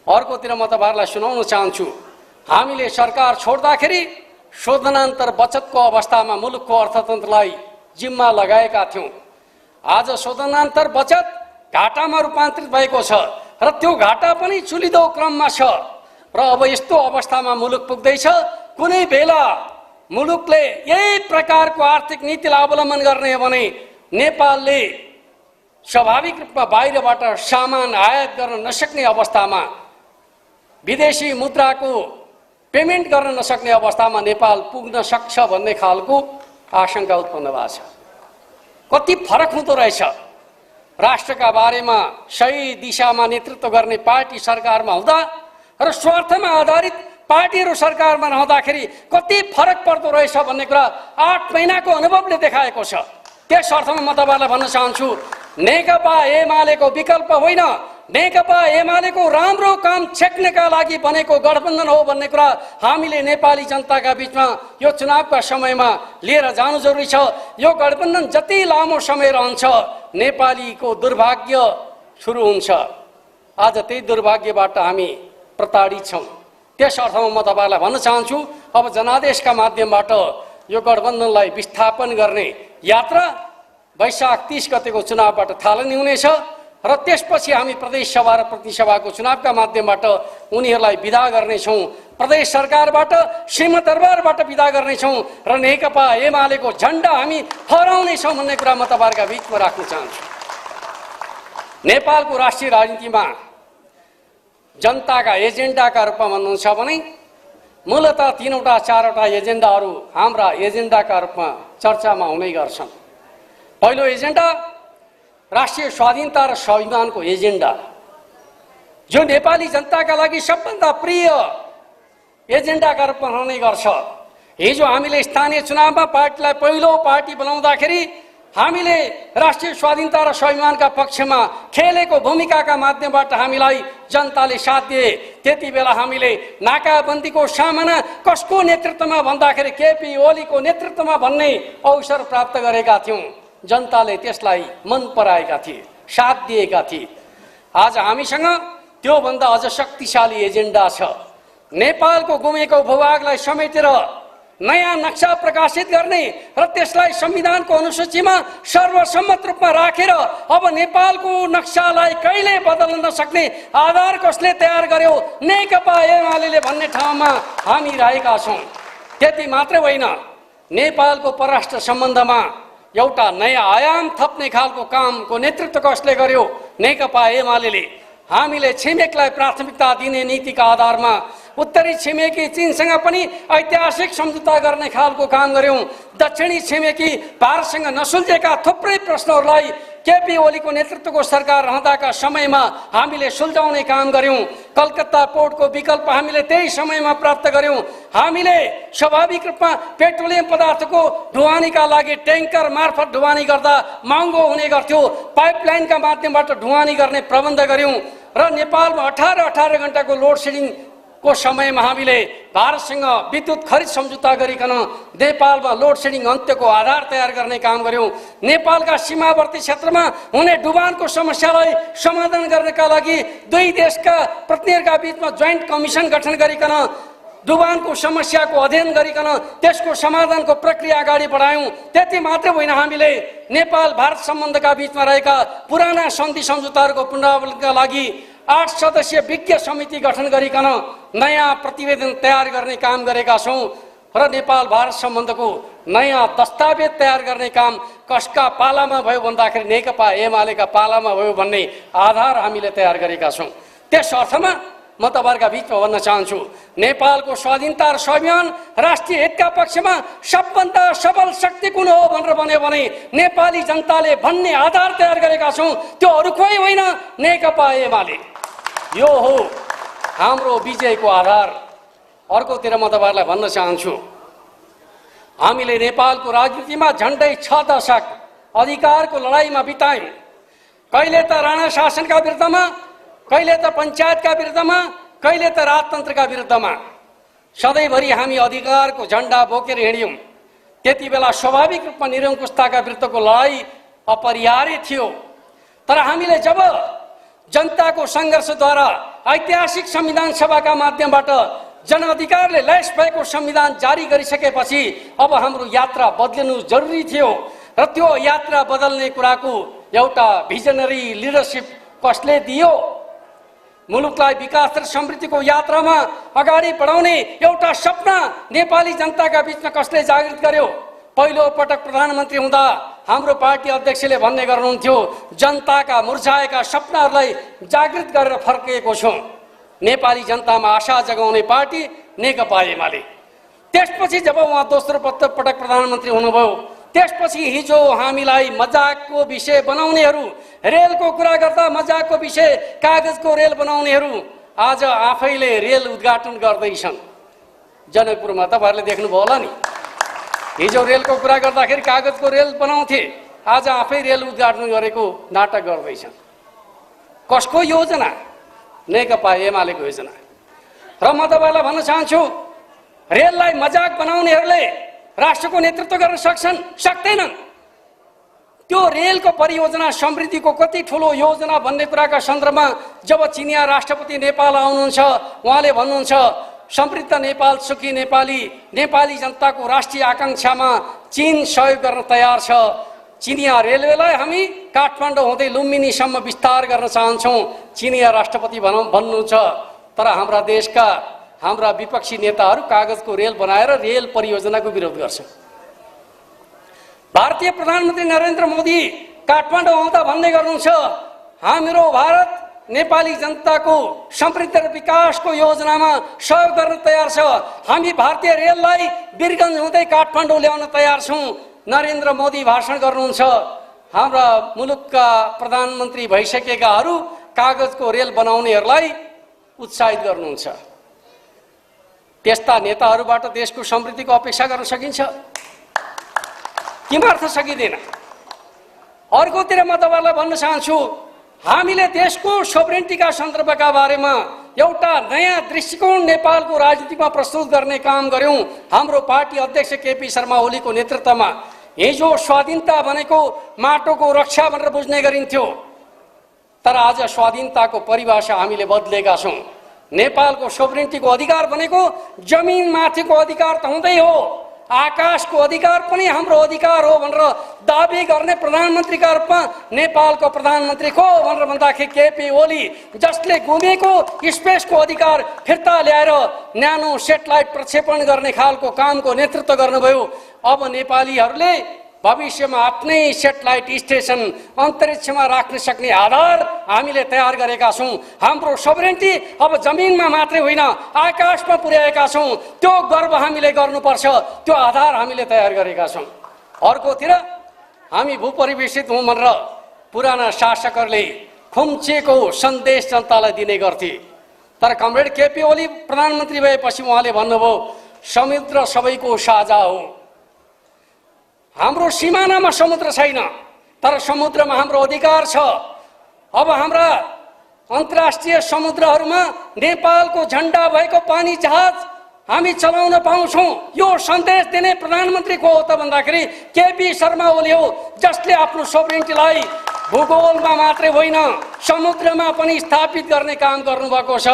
अर्कोतिर म तपाईहरुलाई सुनाउन चाहन्छु, हामीले सरकार छोड्दाखेरि शोधनान्तर बचतको अवस्थामा मुलुकको अर्थतन्त्रलाई जिम्मा लगाएका थियौं। आज शोधनान्तर बचत घाटामा रूपान्तरित भएको छ र त्यो घाटा पनि चुलिदो क्रममा छ र अब यस्तो अवस्थामा मुलुक पुग्दैछ। कुनै बेला मुलुकले यही प्रकारको आर्थिक नीतिलाई अवलम्बन गर्ने हो भने नेपालले स्वाभाविक रूपमा बाहिरबाट सामान आयात गर्न नसक्ने अवस्थामा, विदेशी मुद्राको पेमेन्ट गर्न नसक्ने अवस्थामा नेपाल पुग्न सक्छ भन्ने खालको आशंका उत्पन्न भएको छ। कति फरक हुँदो रहेछ। राष्ट्रका बारेमा सही दिशामा नेतृत्व गर्ने पार्टी सरकारमा हुँदा र स्वार्थमा आधारित पार्टीहरू सरकारमा रहँदाखेरि कति फरक पर्दो रहेछ भन्ने कुरा 8 महिनाको अनुभवले देखाएको छ। त्यस अर्थमा म तपाईहरुलाई भन्न चाहन्छु, नेकपा एमालेको विकल्प होइन, नेकपा एमालेको राम्रो काम छेक्नका लागि बनेको गठबन्धन हो भन्ने कुरा हामीले नेपाली जनताका बीचमा यो चुनावका समयमा लिएर जानु जरुरी छ। यो गठबन्धन जति लामो समय रहन्छ नेपालीको दुर्भाग्य सुरु हुन्छ। आज त्यही दुर्भाग्यबाट हामी प्रताडित छौं। त्यस अर्थमा म तपाईहरुलाई भन्न चाहन्छु, अब जनादेशका माध्यमबाट यो गठबन्धनलाई विस्थापन गर्ने यात्रा वैशाख 30 गतेको चुनावबाट थालनी हुनेछ र त्यसपछि हामी प्रदेश सभा र प्रतिसभाको चुनावका माध्यमबाट उनीहरूलाई विदा गर्नेछौं। प्रदेश सरकारबाट सिंहदरबारबाट विदा गर्नेछौं र नेकपा एमालेको झण्डा हामी फहराउनेछौं भन्ने कुरा म तपाईहरुका बीचमा राख्न चाहन्छु। नेपालको राष्ट्रिय राजनीतिमा जनताका एजेन्डाका रूपमा भन्नुहुन्छ भने मूलतः 3वटा 4वटा एजेन्डाहरू हाम्रा एजेन्डाका रूपमा चर्चामा हुने गर्छन्। पहिलो एजेन्डा राष्ट्रिय स्वाधीनता र संविधानको एजेन्डा। जो नेपाली जनताका लागि सबभन्दा प्रिय एजेन्डाका रूपमा रहने गर्छ। हिजो हामीले स्थानीय चुनावमा पार्टीलाई पहिलो पार्टी बनाउँदाखेरि हामीले राष्ट्रिय स्वाधीनता र स्वाभिमानका पक्षमा खेलेको भूमिकाका माध्यमबाट हामीलाई जनताले साथ दिए। त्यति बेला हामीले नाकाबन्दीको सामना कसको नेतृत्वमा भन्दाखेरि केपी ओलीको नेतृत्वमा भन्ने अवसर प्राप्त गरेका थियौँ। जनताले त्यसलाई मन पराएका थिए, साथ दिएका थिए। आज हामीसँग त्योभन्दा अझ शक्तिशाली एजेन्डा छ। नेपालको गुमेको भूभागलाई समेटेर नयाँ नक्सा प्रकाशित गर्ने र त्यसलाई संविधानको अनुसूचीमा सर्वसम्मत रूपमा राखेर अब नेपालको नक्सालाई कहिले बदल्न नसक्ने आधार कसले तयार गर्यो? नेकपा एमाले भन्ने ठाउँमा हामी रहेका छौँ। त्यति मात्र होइन, नेपालको परराष्ट्र सम्बन्धमा एउटा नयाँ आयाम थप्ने खालको कामको नेतृत्व कसले गर्यो? नेकपा एमाले। हामीले छिमेकलाई प्राथमिकता दिने नीतिका आधारमा उत्तरी छिमेकी चीनसँग पनि ऐतिहासिक सम्झौता गर्ने खालको काम गर्यौं। दक्षिणी छिमेकी भारतसँग नसुल्झेका थुप्रै प्रश्नहरूलाई केपी ओलीको नेतृत्वको सरकार रहँदाका समयमा हामीले सुल्झाउने काम गर्यौं। कलकत्ता पोर्टको विकल्प हामीले त्यही समयमा प्राप्त गर्यौं। हामीले स्वाभाविक रूपमा पेट्रोलियम पदार्थको ढुवानीका लागि ट्याङ्कर मार्फत ढुवानी गर्दा महँगो हुने गर्थ्यो। पाइपलाइनका माध्यमबाट ढुवानी गर्ने प्रबन्ध गर्यौं र नेपालमा 18 घण्टाको लोड सेडिङ को समयमा हामीले भारतसँग विद्युत खरिद सम्झौता गरिकन नेपालमा लोड सेडिङ अन्त्यको आधार तयार गर्ने काम गर्यौं। नेपालका सीमावर्ती क्षेत्रमा हुने डुबानको समस्यालाई समाधान गर्नका लागि दुई देशका प्रतिनिधिहरूका बीचमा जोइन्ट कमिसन गठन गरिकन डुबानको समस्याको अध्ययन गरिकन त्यसको समाधानको प्रक्रिया अगाडि बढायौं। त्यति मात्र होइन, हामीले नेपाल भारत सम्बन्धका बीचमा रहेका पुराना सन्धि सम्झौताहरूको पुनरावलोकनका लागि 8 सदस्यीय विज्ञ समिति गठन गरिकन नयाँ प्रतिवेदन तयार गर्ने काम गरेका छौं र नेपाल भारत सम्बन्धको नयाँ दस्तावेज तयार गर्ने काम कसका पालामा भयो भन्दाखेरि नेकपा एमालेका पालामा भयो भन्ने आधार हामीले तयार गरेका छौं। त्यस अर्थमा म तपाईहरुका बीचमा भन्न चाहन्छु, नेपालको स्वाधीनता र स्वाभिमान राष्ट्रिय हितका पक्षमा सबभन्दा सबल शक्ति कुन हो भनेर भन्यो भने नेपाली जनताले भन्ने आधार तयार गरेका छौं। त्यो अरु कोही होइन, नेकपा एमाले। यो हो हाम्रो विजयको आधार। अर्कोतिर म तपाईहरुलाई भन्न चाहन्छु, हामीले नेपालको राजनीतिमा झण्डै 6 दशक अधिकारको लडाईँमा बितायौं। कहिले त राणा शासनका विरुद्धमा, कहिले त पञ्चायतका विरुद्धमा, कहिले त राजतन्त्रका विरुद्धमा। सधैँभरि हामी अधिकारको झण्डा बोकेर हिँड्यौं। त्यति बेला स्वाभाविक रूपमा निरङ्कुशताका विरुद्धको लडाई अपरिहार्य थियो। तर हामीले जब जनताको संघर्षद्वारा ऐतिहासिक संविधान सभाका माध्यमबाट जनअधिकारले लैस भएको संविधान जारी गरिसकेपछि अब हाम्रो यात्रा बदलिनु जरुरी थियो र त्यो यात्रा बदल्ने कुराको एउटा भिजनरी लिडरशिप कसले दियो? मुलुकलाई विकास र समृद्धिको यात्रामा अगाडि बढाउने एउटा सपना नेपाली जनताका बीचमा कसले जागृत गर्यो? पहिलो पटक प्रधानमन्त्री हुँदा हाम्रो पार्टी अध्यक्षले भन्ने गर्नुहुन्थ्यो, जनताका मुर्झाएका सपनाहरूलाई जागृत गरेर फर्किएको छौं। नेपाली जनतामा आशा जगाउने पार्टी नेकपा एमाले। त्यसपछि जब उहाँ दोस्रो पटक प्रधानमन्त्री हुनुभयो, त्यसपछि हिजो हामीलाई मजाकको विषय बनाउनेहरू, रेलको कुरा गर्दा मजाकको विषय कागजको रेल बनाउनेहरू आज आफैले रेल उद्घाटन गर्दैछन्। जनकपुरमा तपाईहरुले देख्नुभयो होला नि, हिजो रेलको कुरा गर्दाखेरि कागजको रेल बनाउँथे, आज आफै रेल उद्घाटन गरेको नाटक गर्दैछन्। कसको योजना? नेकपा एमालेको योजना। र म तपाईलाई भन्न चाहन्छु, रेललाई मजाक बनाउनेहरूले राष्ट्रको नेतृत्व गर्न सक्दैनन्। त्यो रेलको परियोजना समृद्धिको कति ठूलो योजना भन्ने कुराका सन्दर्भमा जब चिनिया राष्ट्रपति नेपाल आउनुहुन्छ, उहाँले भन्नुहुन्छ समृद्ध नेपाल, सुखी नेपाली, नेपाली जनताको राष्ट्रिय आकांक्षामा चीन सहयोग गर्न तयार छ। चिनिया रेलवेलाई हामी काठमाडौँ हुँदै लुम्बिनीसम्म विस्तार गर्न चाहन्छौँ, चिनिया राष्ट्रपति भन्नुहुन्छ। तर हाम्रा देशका हाम्रा विपक्षी नेताहरू कागजको रेल बनाएर रेल परियोजनाको विरोध गर्छन्। भारतीय प्रधानमन्त्री नरेन्द्र मोदी काठमाडौँ आउँदा भन्ने गर्नुहुन्छ, हाम्रो भारत नेपाली जनताको समृद्ध र विकासको योजनामा सहयोग गर्न तयार छ। हामी भारतीय रेललाई वीरगञ्ज हुँदै काठमाडौँ ल्याउन तयार छौं। नरेन्द्र मोदी भाषण गर्नुहुन्छ, हाम्रा मुलुकका प्रधानमन्त्री भइसकेकाहरू कागजको रेल बनाउनेहरूलाई उत्साहित गर्नुहुन्छ। त्यस्ता नेताहरूबाट देशको समृद्धिको अपेक्षा गर्न सकिन्छ? किमर्थ सकिँदैन? अर्कोतिर म तपाईहरुलाई भन्न चाहन्छु, हामीले देशको सोभरेन्टीका सन्दर्भका बारेमा एउटा नयाँ दृष्टिकोण नेपालको राजनीतिमा प्रस्तुत गर्ने काम गर्यौं। हाम्रो पार्टी अध्यक्ष केपी शर्मा ओलीको नेतृत्वमा हिजो स्वाधीनता भनेको माटोको रक्षा भनेर बुझ्ने गरिन्थ्यो, तर आज स्वाधीनताको परिभाषा हामीले बदलेका छौं। नेपालको सोभरेन्टीको अधिकार भनेको जमिन माथिको अधिकार त हुँदै हो, आकाशको अधिकार पनि हाम्रो अधिकार हो भनेर दाबी गर्ने प्रधानमन्त्रीका रूपमा नेपालको प्रधानमन्त्री को भनेर भन्दाखेरि केपी ओली, जसले गुमेको स्पेसको अधिकार फिर्ता ल्याएर न्यानो सेटेलाइट प्रक्षेपण गर्ने खालको कामको नेतृत्व गर्नुभयो। अब नेपालीहरूले भविष्यमा आफ्नै सेटेलाइट स्टेसन अन्तरिक्षमा राख्न सक्ने आधार हामीले तयार गरेका छौं। हाम्रो सोभरेन्टी अब जमिनमा मात्रै होइन, आकाशमा पुर्याएका छौं। त्यो गर्व हामीले गर्नुपर्छ, त्यो आधार हामीले तयार गरेका छौं। अर्कोतिर हामी भूपरिवेशित हौं भनेर पुराना शासकहरूले खुम्चेको सन्देश जनतालाई दिने गर्थे, तर कमरेड केपी ओली प्रधानमन्त्री भएपछि उहाँले भन्नुभयो समुद्र सबैको साझा हो। हाम्रो सीमानामा समुद्र छैन, तर समुद्रमा हाम्रो अधिकार छ। अब हाम्रा अन्तर्राष्ट्रिय समुद्रहरूमा नेपालको झण्डा भएको पानी जहाज हामी चलाउन पाउँछौं। यो सन्देश दिने प्रधानमन्त्री को हो त भन्दाखेरि केपी शर्मा ओली हो, जसले आफ्नो सोभरेन्टीलाई भूगोलमा मात्रै होइन समुद्रमा पनि स्थापित गर्ने काम गर्नुभएको छ।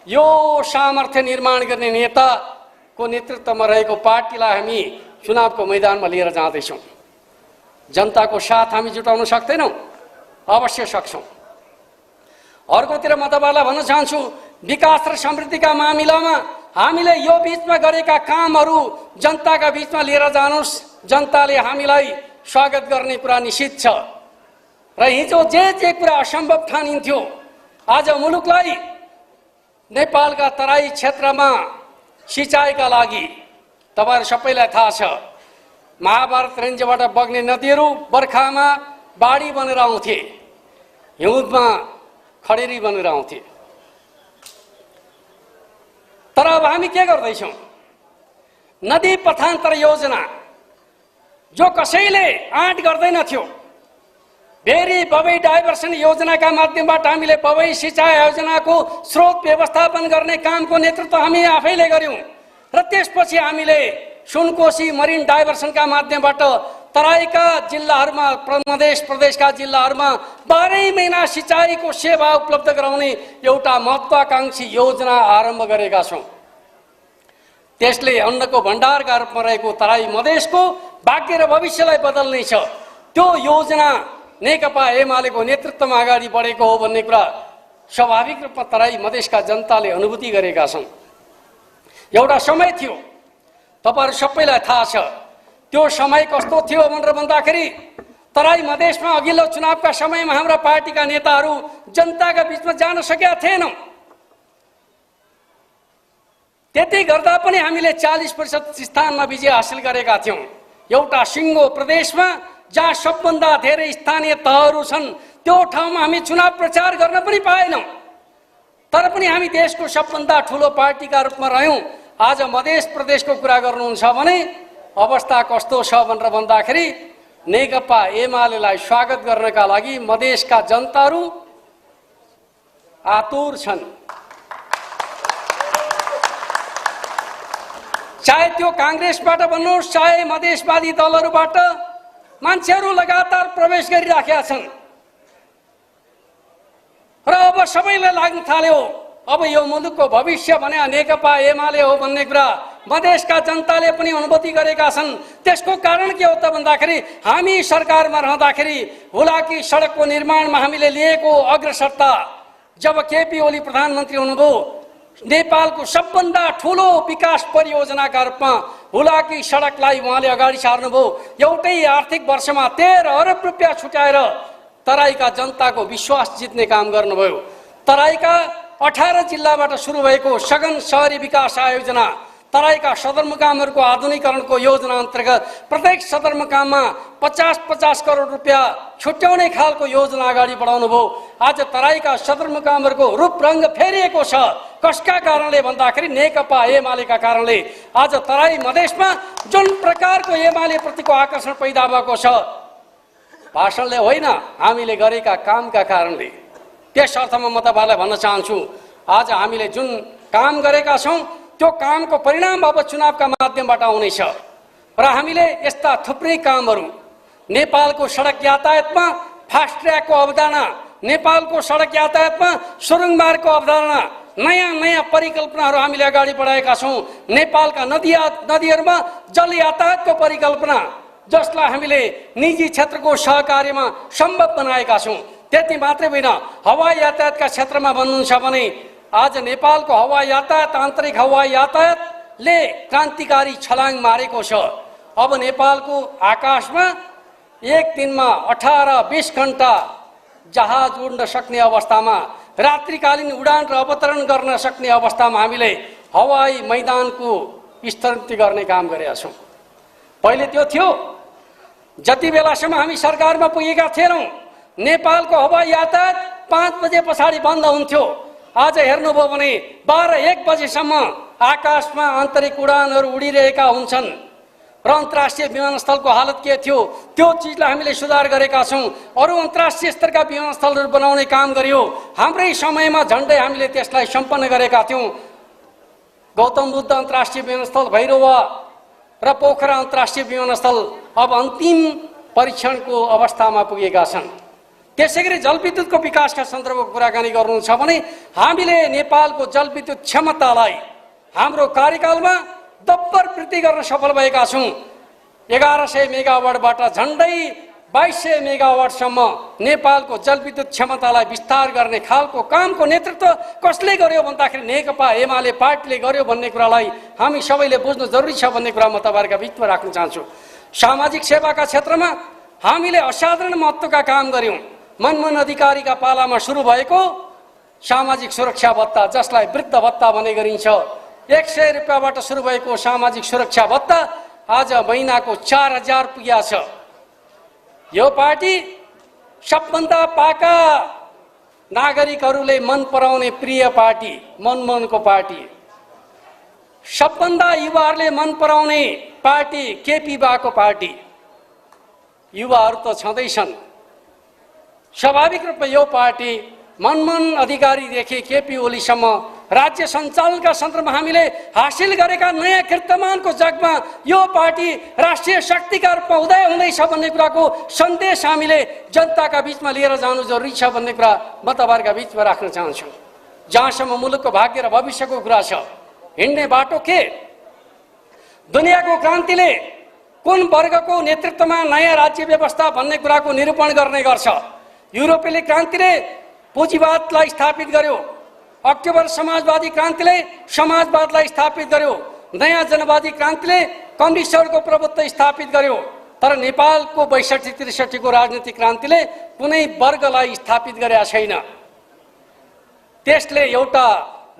यो सामर्थ्य निर्माण गर्ने नेताको नेतृत्वमा रहेको पार्टीलाई हामी चुनावको मैदानमा लिएर जाँदैछौं। जनताको साथ हामी जुटाउन सक्दैनौं? अवश्य सक्छौं। अर्कोतिर म तपाईहरुलाई भन्न चाहन्छु, विकास र समृद्धिका मामिलामा हामीले यो बीचमा गरेका कामहरू जनताका बीचमा लिएर जानुस्। जनताले हामीलाई स्वागत गर्ने कुरा निश्चित छ र हिजो जे कुरा असम्भव ठानिन्थ्यो, आज मुलुकलाई नेपालका तराई क्षेत्रमा सिँचाइका लागि तपाईहरु सबैलाई थाहा छ, महाभारत रेन्जबाट बग्ने नदीहरू बर्खामा बाढी बनेर आउँथे, हिउँदमा खडेरी बनेर आउँथे। तर अब हामी के गर्दैछौं? नदी पथान्तर योजना जो कसैले आँट गर्दैनथ्यो, भेरी बबई डाइभर्सन योजनाका माध्यमबाट हामीले बबई सिँचाइ योजनाको स्रोत व्यवस्थापन गर्ने कामको नेतृत्व हामी आफैले गर्यौं र त्यसपछि हामीले सुनकोशी मरिन डाइभर्सनका माध्यमबाट तराईका जिल्लाहरूमा मध्य प्रदेशका जिल्लाहरूमा 12 महिना सिँचाइको सेवा उपलब्ध गराउने एउटा महत्त्वाकांक्षी योजना आरम्भ गरेका छौं। त्यसले अन्नको भण्डारका रूपमा रहेको तराई मधेसको भाग्य र भविष्यलाई बदल्ने छ। त्यो योजना नेकपा एमालेको नेतृत्वमा अगाडि बढेको हो भन्ने कुरा स्वाभाविक रूपमा तराई मधेसका जनताले अनुभूति गरेका छन्। एउटा समय थियो, तपाईहरु सबैलाई थाहा छ, त्यो समय कस्तो थियो भनेर भन्दाखेरि तराई मधेसमा अघिल्लो चुनावका समयमा हाम्रा पार्टीका नेताहरू जनताका बीचमा जान सकेका थिएनौं। त्यति गर्दा पनि हामीले 40% स्थानमा विजय हासिल गरेका थियौं। एउटा सिंगो प्रदेशमा जहाँ सबभन्दा धेरै स्थानीय तहहरू छन् त्यो ठाउँमा हामी चुनाव प्रचार गर्न पनि पाएनौं, तर पनि हामी देशको सबभन्दा ठूलो पार्टीका रूपमा रह्यौं। आज मध्य प्रदेशको कुरा गर्नुहुन्छ भने अवस्था कस्तो छ भनेर भन्दाखेरि नेकपा एमालेलाई स्वागत गर्नका लागि मधेसका जनताहरू आतुर छन्। चाहे त्यो कांग्रेसबाट भन्नुहोस् चाहे मधेसवादी दलहरूबाट मान्छेहरू लगातार प्रवेश गरिराखेका छन् र अब सबैलाई लाग्न थाल्यो अब यो मुलुकको भविष्य भने नेकपा एमाले हो भन्ने कुरा मधेसका जनताले पनि अनुभूति गरेका छन्। त्यसको कारण के हो त भन्दाखेरि हामी सरकारमा रहँदाखेरि हुलाकी सडकको निर्माणमा हामीले लिएको अग्रसरता, जब केपी ओली प्रधानमन्त्री हुनुभयो नेपालको सबभन्दा ठूलो विकास परियोजनाका रूपमा हुलाकी सडकलाई उहाँले अगाडि सार्नुभयो। एउटै आर्थिक वर्षमा 13 अरब रुपियाँ छुट्याएर तराईका जनताको विश्वास जित्ने काम गर्नुभयो। तराईका 18 जिल्लाबाट सुरु भएको सघन शहरी विकास आयोजना तराईका सदरमुकामहरूको आधुनिकीकरणको योजना अन्तर्गत प्रत्येक सदरमुकाममा 50-50 करोड रुपियाँ छुट्याउने खालको योजना अगाडि बढाउनु भयो। आज तराईका सदरमुकामहरूको रूपरङ्ग फेरिएको छ। कसका कारणले भन्दाखेरि नेकपा एमालेका कारणले। आज तराई मधेसमा जुन प्रकारको एमाले प्रतिको आकर्षण पैदा भएको छ, भाषणले होइन, हामीले गरेका कामका कारणले। त्यस अर्थमा म तपाईहरुलाई भन्न चाहन्छु, आज हामीले जुन काम गरेका छौं त्यो कामको परिणाम अब चुनावका माध्यमबाट आउनेछ र हामीले यस्ता थुप्रै कामहरू, नेपालको सडक यातायातमा फास्ट ट्र्याकको अवधारणा, नेपालको सडक यातायातमा सुरुङ मार्गको अवधारणा, नयाँ नयाँ परिकल्पनाहरू हामीले अगाडि बढाएका छौं। नेपालका नदीहरूमा जल यातायातको परिकल्पना, जसलाई हामीले निजी क्षेत्रको सहकार्यमा सम्भव बनाएका छौं। त्यति मात्रै होइन, हवाई यातायातका क्षेत्रमा भन्नुहुन्छ भने आज नेपालको हवाई यातायात, आन्तरिक हवाई यातायातले क्रान्तिकारी छलाङ मारेको छ। अब नेपालको आकाशमा एक दिनमा 18-20 घण्टा जहाज उड्न सक्ने अवस्थामा, रात्रिकालीन उडान र अवतरण गर्न सक्ने अवस्थामा हामीले हवाई मैदानको स्तरोन्नति गर्ने काम गरेका छौं। पहिले त्यो थियो, जति बेलासम्म हामी सरकारमा पुगेका थिएनौं नेपालको हवाई यातायात 5 बजे पछाडि बन्द हुन्थ्यो। आज हेर्नुभयो भने 12-1 बजेसम्म आकाशमा आन्तरिक उडानहरू उडिरहेका हुन्छन् र अन्तर्राष्ट्रिय विमानस्थलको हालत के थियो त्यो चीजलाई हामीले सुधार गरेका छौं। अरु अन्तर्राष्ट्रिय स्तरका विमानस्थलहरू बनाउने काम गरियो। हाम्रै समयमा झण्डै हामीले त्यसलाई सम्पन्न गरेका थियौं। गौतम बुद्ध अन्तर्राष्ट्रिय विमानस्थल, भैरवा र पोखरा अन्तर्राष्ट्रिय विमानस्थल अब अन्तिम परीक्षणको अवस्थामा पुगेका छन्। त्यसैगरी जलविद्युतको विकासका सन्दर्भको कुराकानी गर्नुहुन्छ भने हामीले नेपालको जलविद्युत क्षमतालाई हाम्रो कार्यकालमा दोब्बर वृद्धि गर्न सफल भएका छौं। 1100 मेगावाटबाट झण्डै 2200 मेगावाटसम्म नेपालको जलविद्युत क्षमतालाई विस्तार गर्ने खालको कामको नेतृत्व कसले गर्यो भन्दाखेरि नेकपा एमाले पार्टीले गर्यो भन्ने कुरालाई हामी सबैले बुझ्नु जरुरी छ भन्ने कुरा म तपाईहरुका बीचमा राख्न चाहन्छु। सामाजिक सेवाका क्षेत्रमा हामीले असाधारण महत्त्वका काम गर्यौं। मनमोहन अधिकारीका पालामा सुरु भएको सामाजिक सुरक्षा भत्ता, जसलाई वृद्ध भत्ता भन्ने गरिन्छ, 100 रुपैयाँबाट सुरु भएको सामाजिक सुरक्षा भत्ता आज महिनाको 4000 पुगेको छ। यो पार्टी सबभन्दा पाका नागरिकहरूले मन पराउने प्रिय पार्टी, मनमोहनको पार्टी, सबभन्दा युवाहरूले मन पराउने पार्टी केपी बाको पार्टी। युवाहरू त छँदैछन्। स्वाभाविक रूपमा यो पार्टी मनमोहन अधिकारीदेखि केपी ओलीसम्म राज्य सञ्चालनका सन्दर्भमा हामीले हासिल गरेका नयाँ कीर्तिमानको जगमा यो पार्टी राष्ट्रिय शक्तिका रूपमा उदय हुँदैछ भन्ने कुराको सन्देश हामीले जनताका बीचमा लिएर जानु जरुरी छ भन्ने कुरा म तपाईहरुका बीचमा राख्न चाहन्छु। जहाँसम्म मुलुकको भाग्य र भविष्यको कुरा छ, हिँड्ने बाटो के? दुनियाँको क्रान्तिले कुन वर्गको नेतृत्वमा नयाँ राज्य व्यवस्था भन्ने कुराको निरूपण गर्ने गर्छ। युरोपेली क्रान्तिले पुँजीवादलाई स्थापित गर्यो, अक्टोबर समाजवादी क्रान्तिले समाजवादलाई स्थापित गर्यो, नयाँ जनवादी क्रान्तिले कम्युनिस्टहरूको प्रभुत्व स्थापित गर्यो। तर नेपालको 62-63 को राजनीतिक क्रान्तिले कुनै वर्गलाई स्थापित गरेका छैन। त्यसले एउटा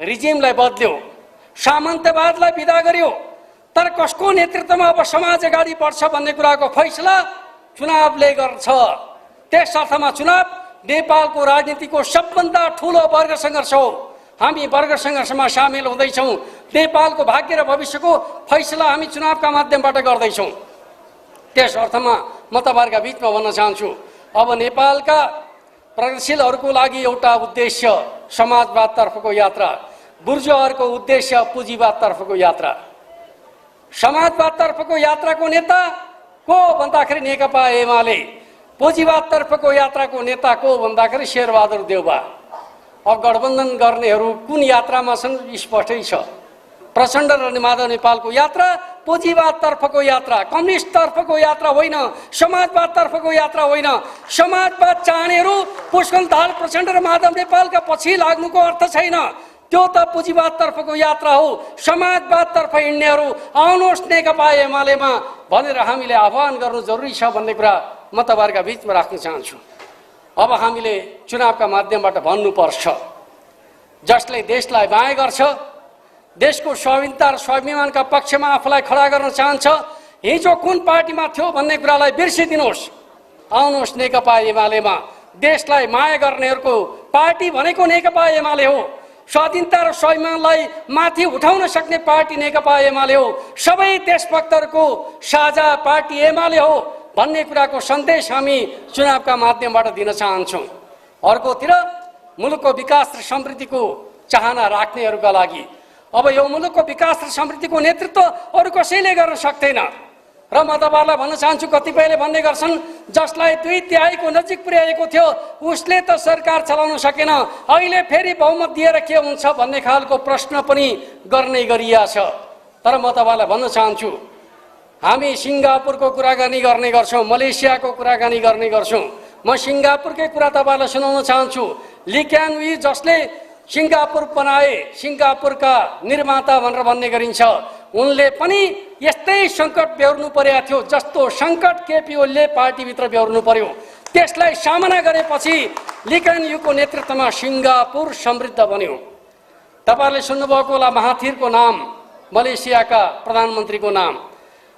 रिजिमलाई बदल्यो, सामन्तवादलाई विदा गर्यो। तर कसको नेतृत्वमा अब समाज अगाडि बढ्छ भन्ने कुराको फैसला चुनावले गर्छ। त्यस अर्थमा चुनाव नेपालको राजनीतिको सबभन्दा ठूलो वर्ग सङ्घर्ष हो। हामी वर्ग सङ्घर्षमा सामेल हुँदैछौँ। नेपालको भाग्य र भविष्यको फैसला हामी चुनावका माध्यमबाट गर्दैछौँ। त्यस अर्थमा म तपाईहरुका बीचमा भन्न चाहन्छु, अब नेपालका प्रगतिशीलहरूको लागि एउटा उद्देश्य समाजवादतर्फको यात्रा, बुर्जुवाहरूको उद्देश्य पुँजीवादतर्फको यात्रा। समाजवादतर्फको यात्राको नेता को भन्दाखेरि नेकपा एमाले, पुँजीवादतर्फको यात्राको नेता को भन्दाखेरि शेरबहादुर देउवा। अब गठबन्धन गर्नेहरू कुन यात्रामा छन् स्पष्टै छ। प्रचण्ड र माधव नेपालको यात्रा पुँजीवादतर्फको यात्रा, कम्युनिस्टतर्फको यात्रा होइन, समाजवादतर्फको यात्रा होइन। समाजवाद चाहनेहरू पुष्पकमल दाहाल प्रचण्ड र माधव नेपालका पछि लाग्नुको अर्थ छैन। त्यो त पुँजीवादतर्फको यात्रा हो। समाजवादतर्फ हिँड्नेहरू आउनुहोस् नेकपा एमालेमा भनेर हामीले आह्वान गर्नु जरुरी छ भन्ने कुरा म तपाईहरुका बीचमा राख्न चाहन्छु। अब हामीले चुनावका माध्यमबाट भन्नुपर्छ, जसले देशलाई माया गर्छ, देशको स्वाधीनता र स्वाभिमानका पक्षमा आफूलाई खडा गर्न चाहन्छ, हिजो कुन पार्टीमा थियो भन्ने कुरालाई बिर्सिदिनुहोस्। आउनुहोस् नेकपा एमालेमा। देशलाई माया गर्नेहरूको पार्टी भनेको नेकपा एमाले हो। स्वाधीनता र स्वाभिमानलाई माथि उठाउन सक्ने पार्टी नेकपा एमाले हो। सबै देशभक्तहरूको साझा पार्टी एमाले हो भन्ने कुराको सन्देश हामी चुनावका माध्यमबाट दिन चाहन्छौँ। अर्कोतिर मुलुकको विकास र समृद्धिको चाहना राख्नेहरूका लागि अब यो मुलुकको विकास र समृद्धिको नेतृत्व अरू कसैले गर्न सक्दैन। र म तपाईहरुलाई भन्न चाहन्छु, कतिपयले भन्ने गर्छन् जसलाई 2/3 नजिक पुर्याएको थियो उसले त सरकार चलाउन सकेन, अहिले फेरि बहुमत दिएर के हुन्छ भन्ने खालको प्रश्न पनि गर्ने गरिया छ। तर म तपाईहरुलाई भन्न चाहन्छु, हामी सिङ्गापुरको कुराकानी गर्ने गर्छौँ, मलेसियाको कुराकानी गर्ने गर्छौँ। म सिङ्गापुरकै कुरा तपाईहरुलाई सुनाउन चाहन्छु। ली क्यान वी जसले सिङ्गापुर बनाए, सिङ्गापुरका निर्माता भनेर भन्ने गरिन्छ, उनले पनि यस्तै सङ्कट बेहोर्नु परेको थियो जस्तो सङ्कट केपी ओलीले पार्टीभित्र बेहोर्नु पर्यो। त्यसलाई सामना गरेपछि ली क्यान यूको नेतृत्वमा सिङ्गापुर समृद्ध बन्यो। तपाईहरुले सुन्नुभएको होला महाथिरको नाम, मलेसियाका प्रधानमन्त्रीको नाम।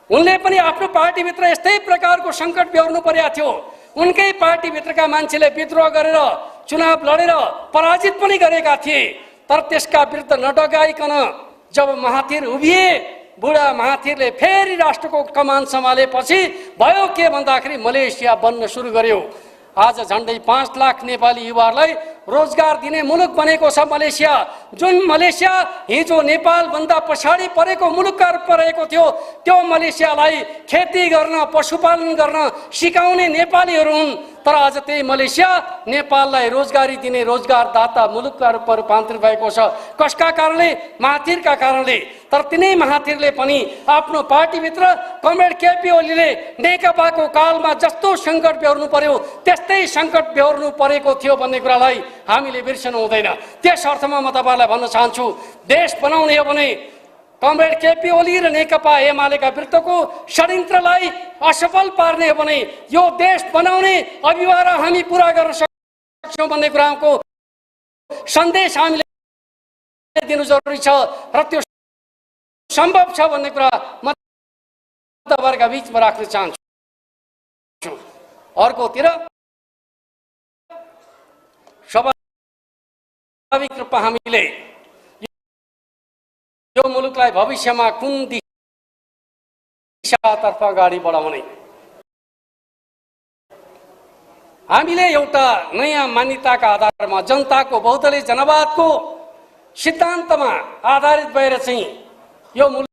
उनले पनि आफ्नो पार्टीभित्र यस्तै प्रकारको सङ्कट बेहोर्नु परेको थियो। उनकै पार्टीभित्रका मान्छेले विद्रोह गरेर चुनाव लडेर पराजित पनि गरेका थिए। तर त्यसका विरुद्ध नडगाइकन जब महाथिर उभिए, बुढा महाथिरले फेरि राष्ट्रको कमान सम्हालेपछि भयो के भन्दाखेरि मलेसिया बन्न सुरु गर्यो। आज झन्डै 5 लाख नेपाली युवाहरूलाई रोजगार दिने मुलुक बनेको छ मलेसिया। जुन मलेसिया हिजो नेपाल भन्दा पछाडि परेको मुलुकका रूपमा रहेको थियो, त्यो मलेसियालाई खेती गर्न, पशुपालन गर्न सिकाउने नेपालीहरू हुन्। तर आज त्यही मलेसिया नेपाललाई रोजगारी दिने रोजगारदाता मुलुकका रूपमा रूपान्तरित भएको छ। कसका कारणले? महाथिरका कारणले। तर तिनै महाथिरले पनि आफ्नो पार्टीभित्र कमरेड केपी ओलीले नेकपाको कालमा जस्तो सङ्कट बेहोर्नु पर्यो त्यस्तै सङ्कट बेहोर्नु परेको थियो भन्ने कुरालाई हामीले बिर्सनु हुँदैन। त्यस अर्थमा म तपाईहरुलाई भन्न चाहन्छु, देश बनाउने हो भने कमरेड केपी ओली र नेकपा एमालेका विरुद्धको षड्यन्त्रलाई असफल पार्ने हो भने यो देश बनाउने अभियान हामी पूरा गर्न सक्छौँ भन्ने कुराको सन्देश हामीले दिनु जरुरी छ र त्यो सम्भव छ भन्ने कुरा म तपाईहरुका बीचमा राख्न चाहन्छु। अर्कोतिर स्वाभाविक रूपमा हामीले यो मुलुकलाई भविष्यमा कुन दिशातर्फ अगाडि बढाउने, हामीले एउटा नयाँ मान्यताका आधारमा जनताको बहुदलीय जनवादको सिद्धान्तमा आधारित भएर चाहिँ यो मुलुक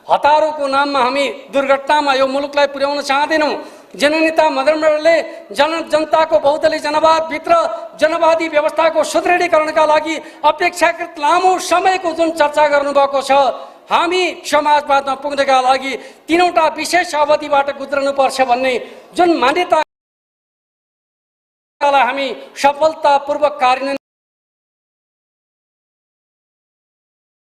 हतारोको नाममा हामी दुर्घटनामा यो मुलुकलाई पुर्याउन चाहदैनौँ। जननेता मदन मोहनले जनताको बहुदलीय जनवादभित्र जनवादी व्यवस्थाको सुदृढीकरणका लागि अपेक्षाकृत लामो समयको जुन चर्चा गर्नुभएको छ, हामी समाजवादमा पुग्नका लागि 3वटा विशेष अवधिबाट गुज्रनुपर्छ भन्ने जुन मान्यतालाई हामी सफलतापूर्वक कार्यान्वयन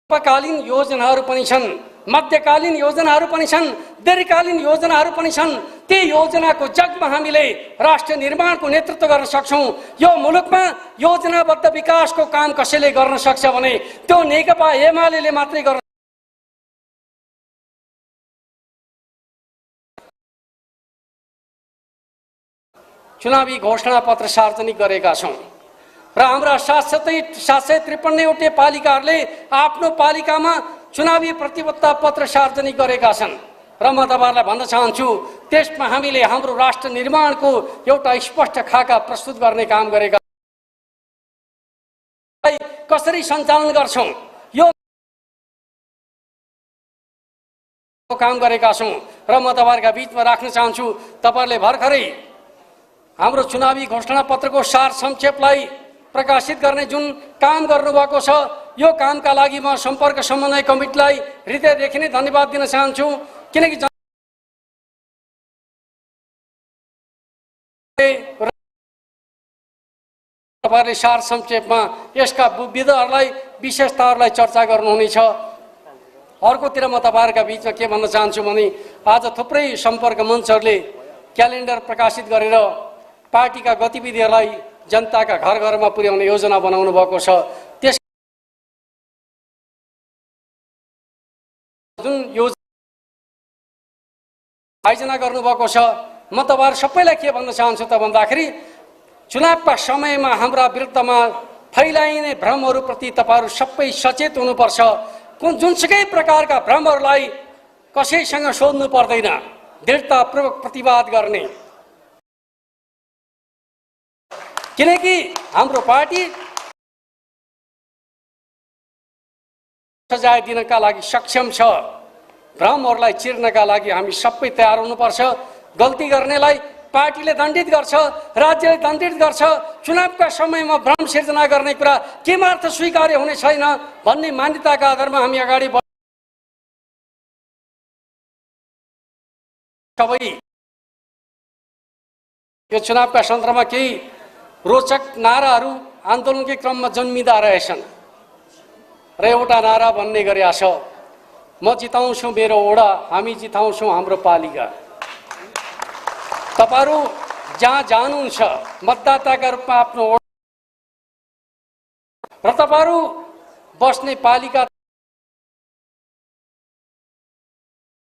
अल्पकालीन योजनाहरू पनि छन्, मध्यकालीन योजनाहरू पनि छन्, दीर्घकालीन योजनाहरू पनि छन्। ती योजनाको जगमा हामीले राष्ट्र निर्माणको नेतृत्व गर्न सक्छौँ। यो मुलुकमा योजनाबद्ध विकासको काम कसैले गर्न सक्छ भने त्यो नेकपा एमालेले मात्रै गर्न। चुनावी घोषणा पत्र सार्वजनिक गरेका छौँ र हाम्रा 753वटै पालिकाहरूले आफ्नो पालिकामा चुनावी प्रतिबद्धता पत्र सार्वजनिक गरेका छन्। र म तपाईहरुलाई भन्न चाहन्छु, त्यसमा हामीले हाम्रो राष्ट्र निर्माणको एउटा स्पष्ट खाका प्रस्तुत गर्ने काम गरेका, कसरी सञ्चालन गर्छौं यो काम गरेका छौं। र म तपाईहरुका बीचमा राख्न चाहन्छु, तपाईहरुले भर्खरै हाम्रो चुनावी घोषणा पत्रको सार संक्षेपलाई प्रकाशित गर्ने जुन काम गर्नुभएको छ, यो कामका लागि म सम्पर्क समन्वय कमिटीलाई हृदयदेखि नै धन्यवाद दिन चाहन्छु। किनकि तपाईहरुले सार संक्षेपमा यसका विधाहरूलाई विशेषताहरूलाई चर्चा गर्नुहुनेछ। अर्कोतिर म तपाईहरुका बीचमा के भन्न चाहन्छु भने आज थुप्रै सम्पर्क मञ्चहरूले क्यालेन्डर प्रकाशित गरेर पार्टीका गतिविधिहरूलाई जनताका घर घरमा पुर्याउने योजना बनाउनु भएको छ। त्यस जुन योजना आयोजना गर्नुभएको छ, म तपाईहरु सबैलाई के भन्न चाहन्छु त भन्दाखेरि चुनावका समयमा हाम्रा विरुद्धमा फैलाइने भ्रमहरूप्रति तपाईहरु सबै सचेत हुनुपर्छ। जुनसुकै प्रकारका भ्रमहरूलाई कसैसँग सोध्नु पर्दैन, दृढतापूर्वक प्रतिवाद गर्ने। किनकि हाम्रो पार्टी सजाय दिनका लागि सक्षम छ। भ्रमहरूलाई चिर्नका लागि हामी सबै तयार हुनुपर्छ। गल्ती गर्नेलाई पार्टीले दण्डित गर्छ, राज्यले दण्डित गर्छ। चुनावका समयमा भ्रम सिर्जना गर्ने कुरा केमा अर्थ स्वीकार्य हुने छैन भन्ने मान्यताका आधारमा हामी अगाडि सबै यो चुनावका सन्दर्भमा केही रोचक नाराहरू आन्दोलनकै क्रममा जन्मिँदा रहेछन् र एउटा नारा भन्ने गरेका छ, म जिताउँछु मेरो ओडा, हामी जिताउँछौँ हाम्रो पालिका। तपाईहरु जहाँ जानुहुन्छ मतदाताका रूपमा आफ्नो ओडा र तपाईहरु बस्ने पालिका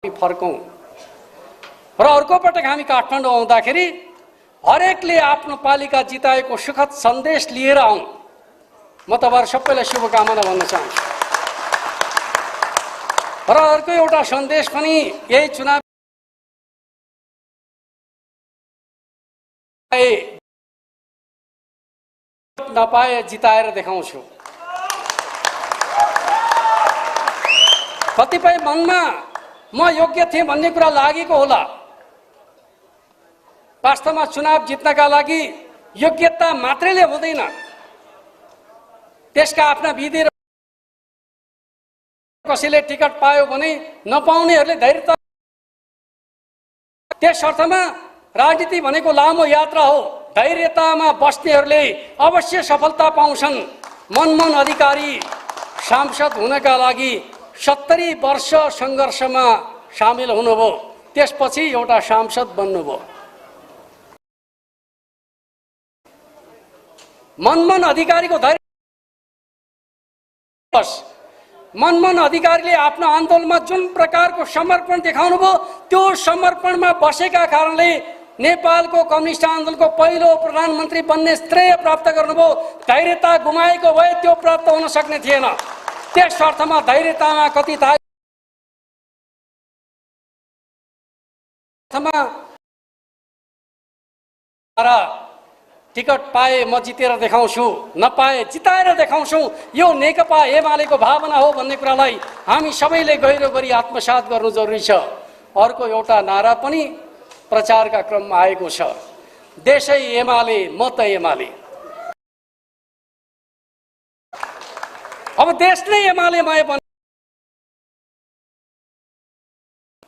फर्कौं र अर्को पटक हामी काठमाडौँ आउँदाखेरि हरेकले आफ्नो पालिका जिताएको सुखद सन्देश लिएर आउँ। म तपाईहरु सबैलाई शुभकामना भन्न चाहन्छु। र अर्को एउटा सन्देश पनि यही चुनाव नपाए जिताएर देखाउँछु। कतिपय मनमा म योग्य थिएँ भन्ने कुरा लागेको होला। वास्तवमा चुनाव जित्नका लागि योग्यता मात्रैले हुँदैन, त्यसका आफ्ना विधि र कसैले टिकट पायो भने नपाउनेहरूले धैर्यता। त्यस अर्थमा राजनीति भनेको लामो यात्रा हो। धैर्यतामा बस्नेहरूले अवश्य सफलता पाउँछन्। मनमोहन अधिकारी सांसद हुनका लागि 70 वर्ष सङ्घर्षमा सामेल हुनुभयो, त्यसपछि एउटा सांसद बन्नुभयो। मनमोहन अधिकारीको धैर्य, मनमोहन अधिकारीले आफ्नो आन्दोलनमा जुन प्रकारको समर्पण देखाउनु भयो, त्यो समर्पणमा बसेका कारणले नेपालको कम्युनिस्ट आन्दोलनको पहिलो प्रधानमन्त्री बन्ने श्रेय प्राप्त गर्नुभयो। धैर्यता गुमाएको भए त्यो प्राप्त हुन सक्ने थिएन। त्यस अर्थमा धैर्यतामा कति थाहा टिकट पाए म जितेर देखाउँछु, नपाए जिताएर देखाउँछु, यो नेकपा एमालेको भावना हो भन्ने कुरालाई हामी सबैले गहिरो गरी आत्मसात गर्नु जरुरी छ। अर्को एउटा नारा पनि प्रचारका क्रममा आएको छ, देशै एमाले म त एमाले। अब देश नै एमालेमय बन्यो,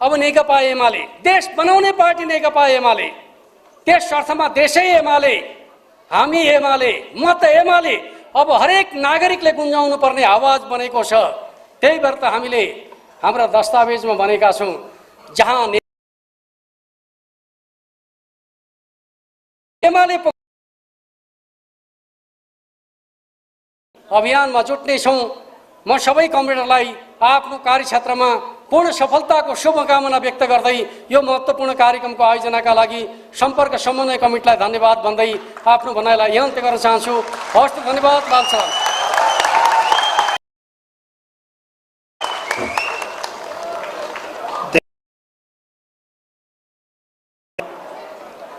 अब नेकपा एमाले, देश बनाउने पार्टी नेकपा एमाले। त्यस अर्थमा देशै एमाले, हामी एमाले, म त एमाले अब हरेक नागरिकले गुन्जाउनु पर्ने आवाज बनेको छ। त्यही भएर त हामीले हाम्रा दस्तावेजमा भनेका छौं, जहाँ एमाले अभियानमा जुट्ने छौं। म सबै कमरेडरलाई आफ्नो कार्यक्षेत्रमा पूर्ण सफलताको शुभकामना व्यक्त गर्दै यो महत्त्वपूर्ण कार्यक्रमको आयोजनाका लागि सम्पर्क समन्वय कमिटीलाई धन्यवाद भन्दै आफ्नो भनाइलाई यहाँ अन्त्य गर्न चाहन्छु। हस्त धन्यवाद। बालसलाम।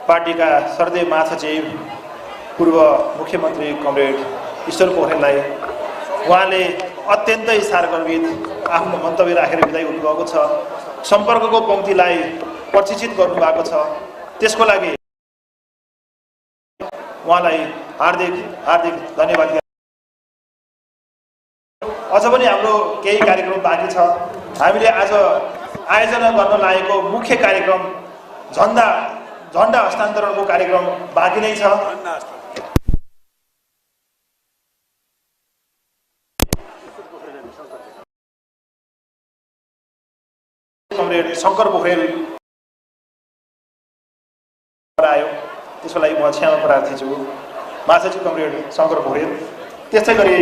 पार्टीका सर्देव महासचिव पूर्व मुख्यमन्त्री कमरेड ईश्वर पोखरेललाई उहाँले अत्यन्तै सारगर्भित आफ्नो मन्तव्य राखेर बिदाई हुनुभएको छ। सम्पर्कको पंक्तिलाई प्रशिक्षित गर्नुभएको छ, त्यसको लागि उहाँलाई हार्दिक हार्दिक धन्यवाद। अझ पनि हाम्रो केही कार्यक्रम बाँकी छ। हामीले आज आयोजना गर्न लागेको मुख्य कार्यक्रम झण्डा हस्तान्तरणको कार्यक्रम बाँकी नै छ। कमरेड शङ्कर पोखरेल आयो, त्यसको लागि म क्षमा प्रार्थी छु। महासचिव कमरेड शङ्कर पोखरेल, त्यसै गरी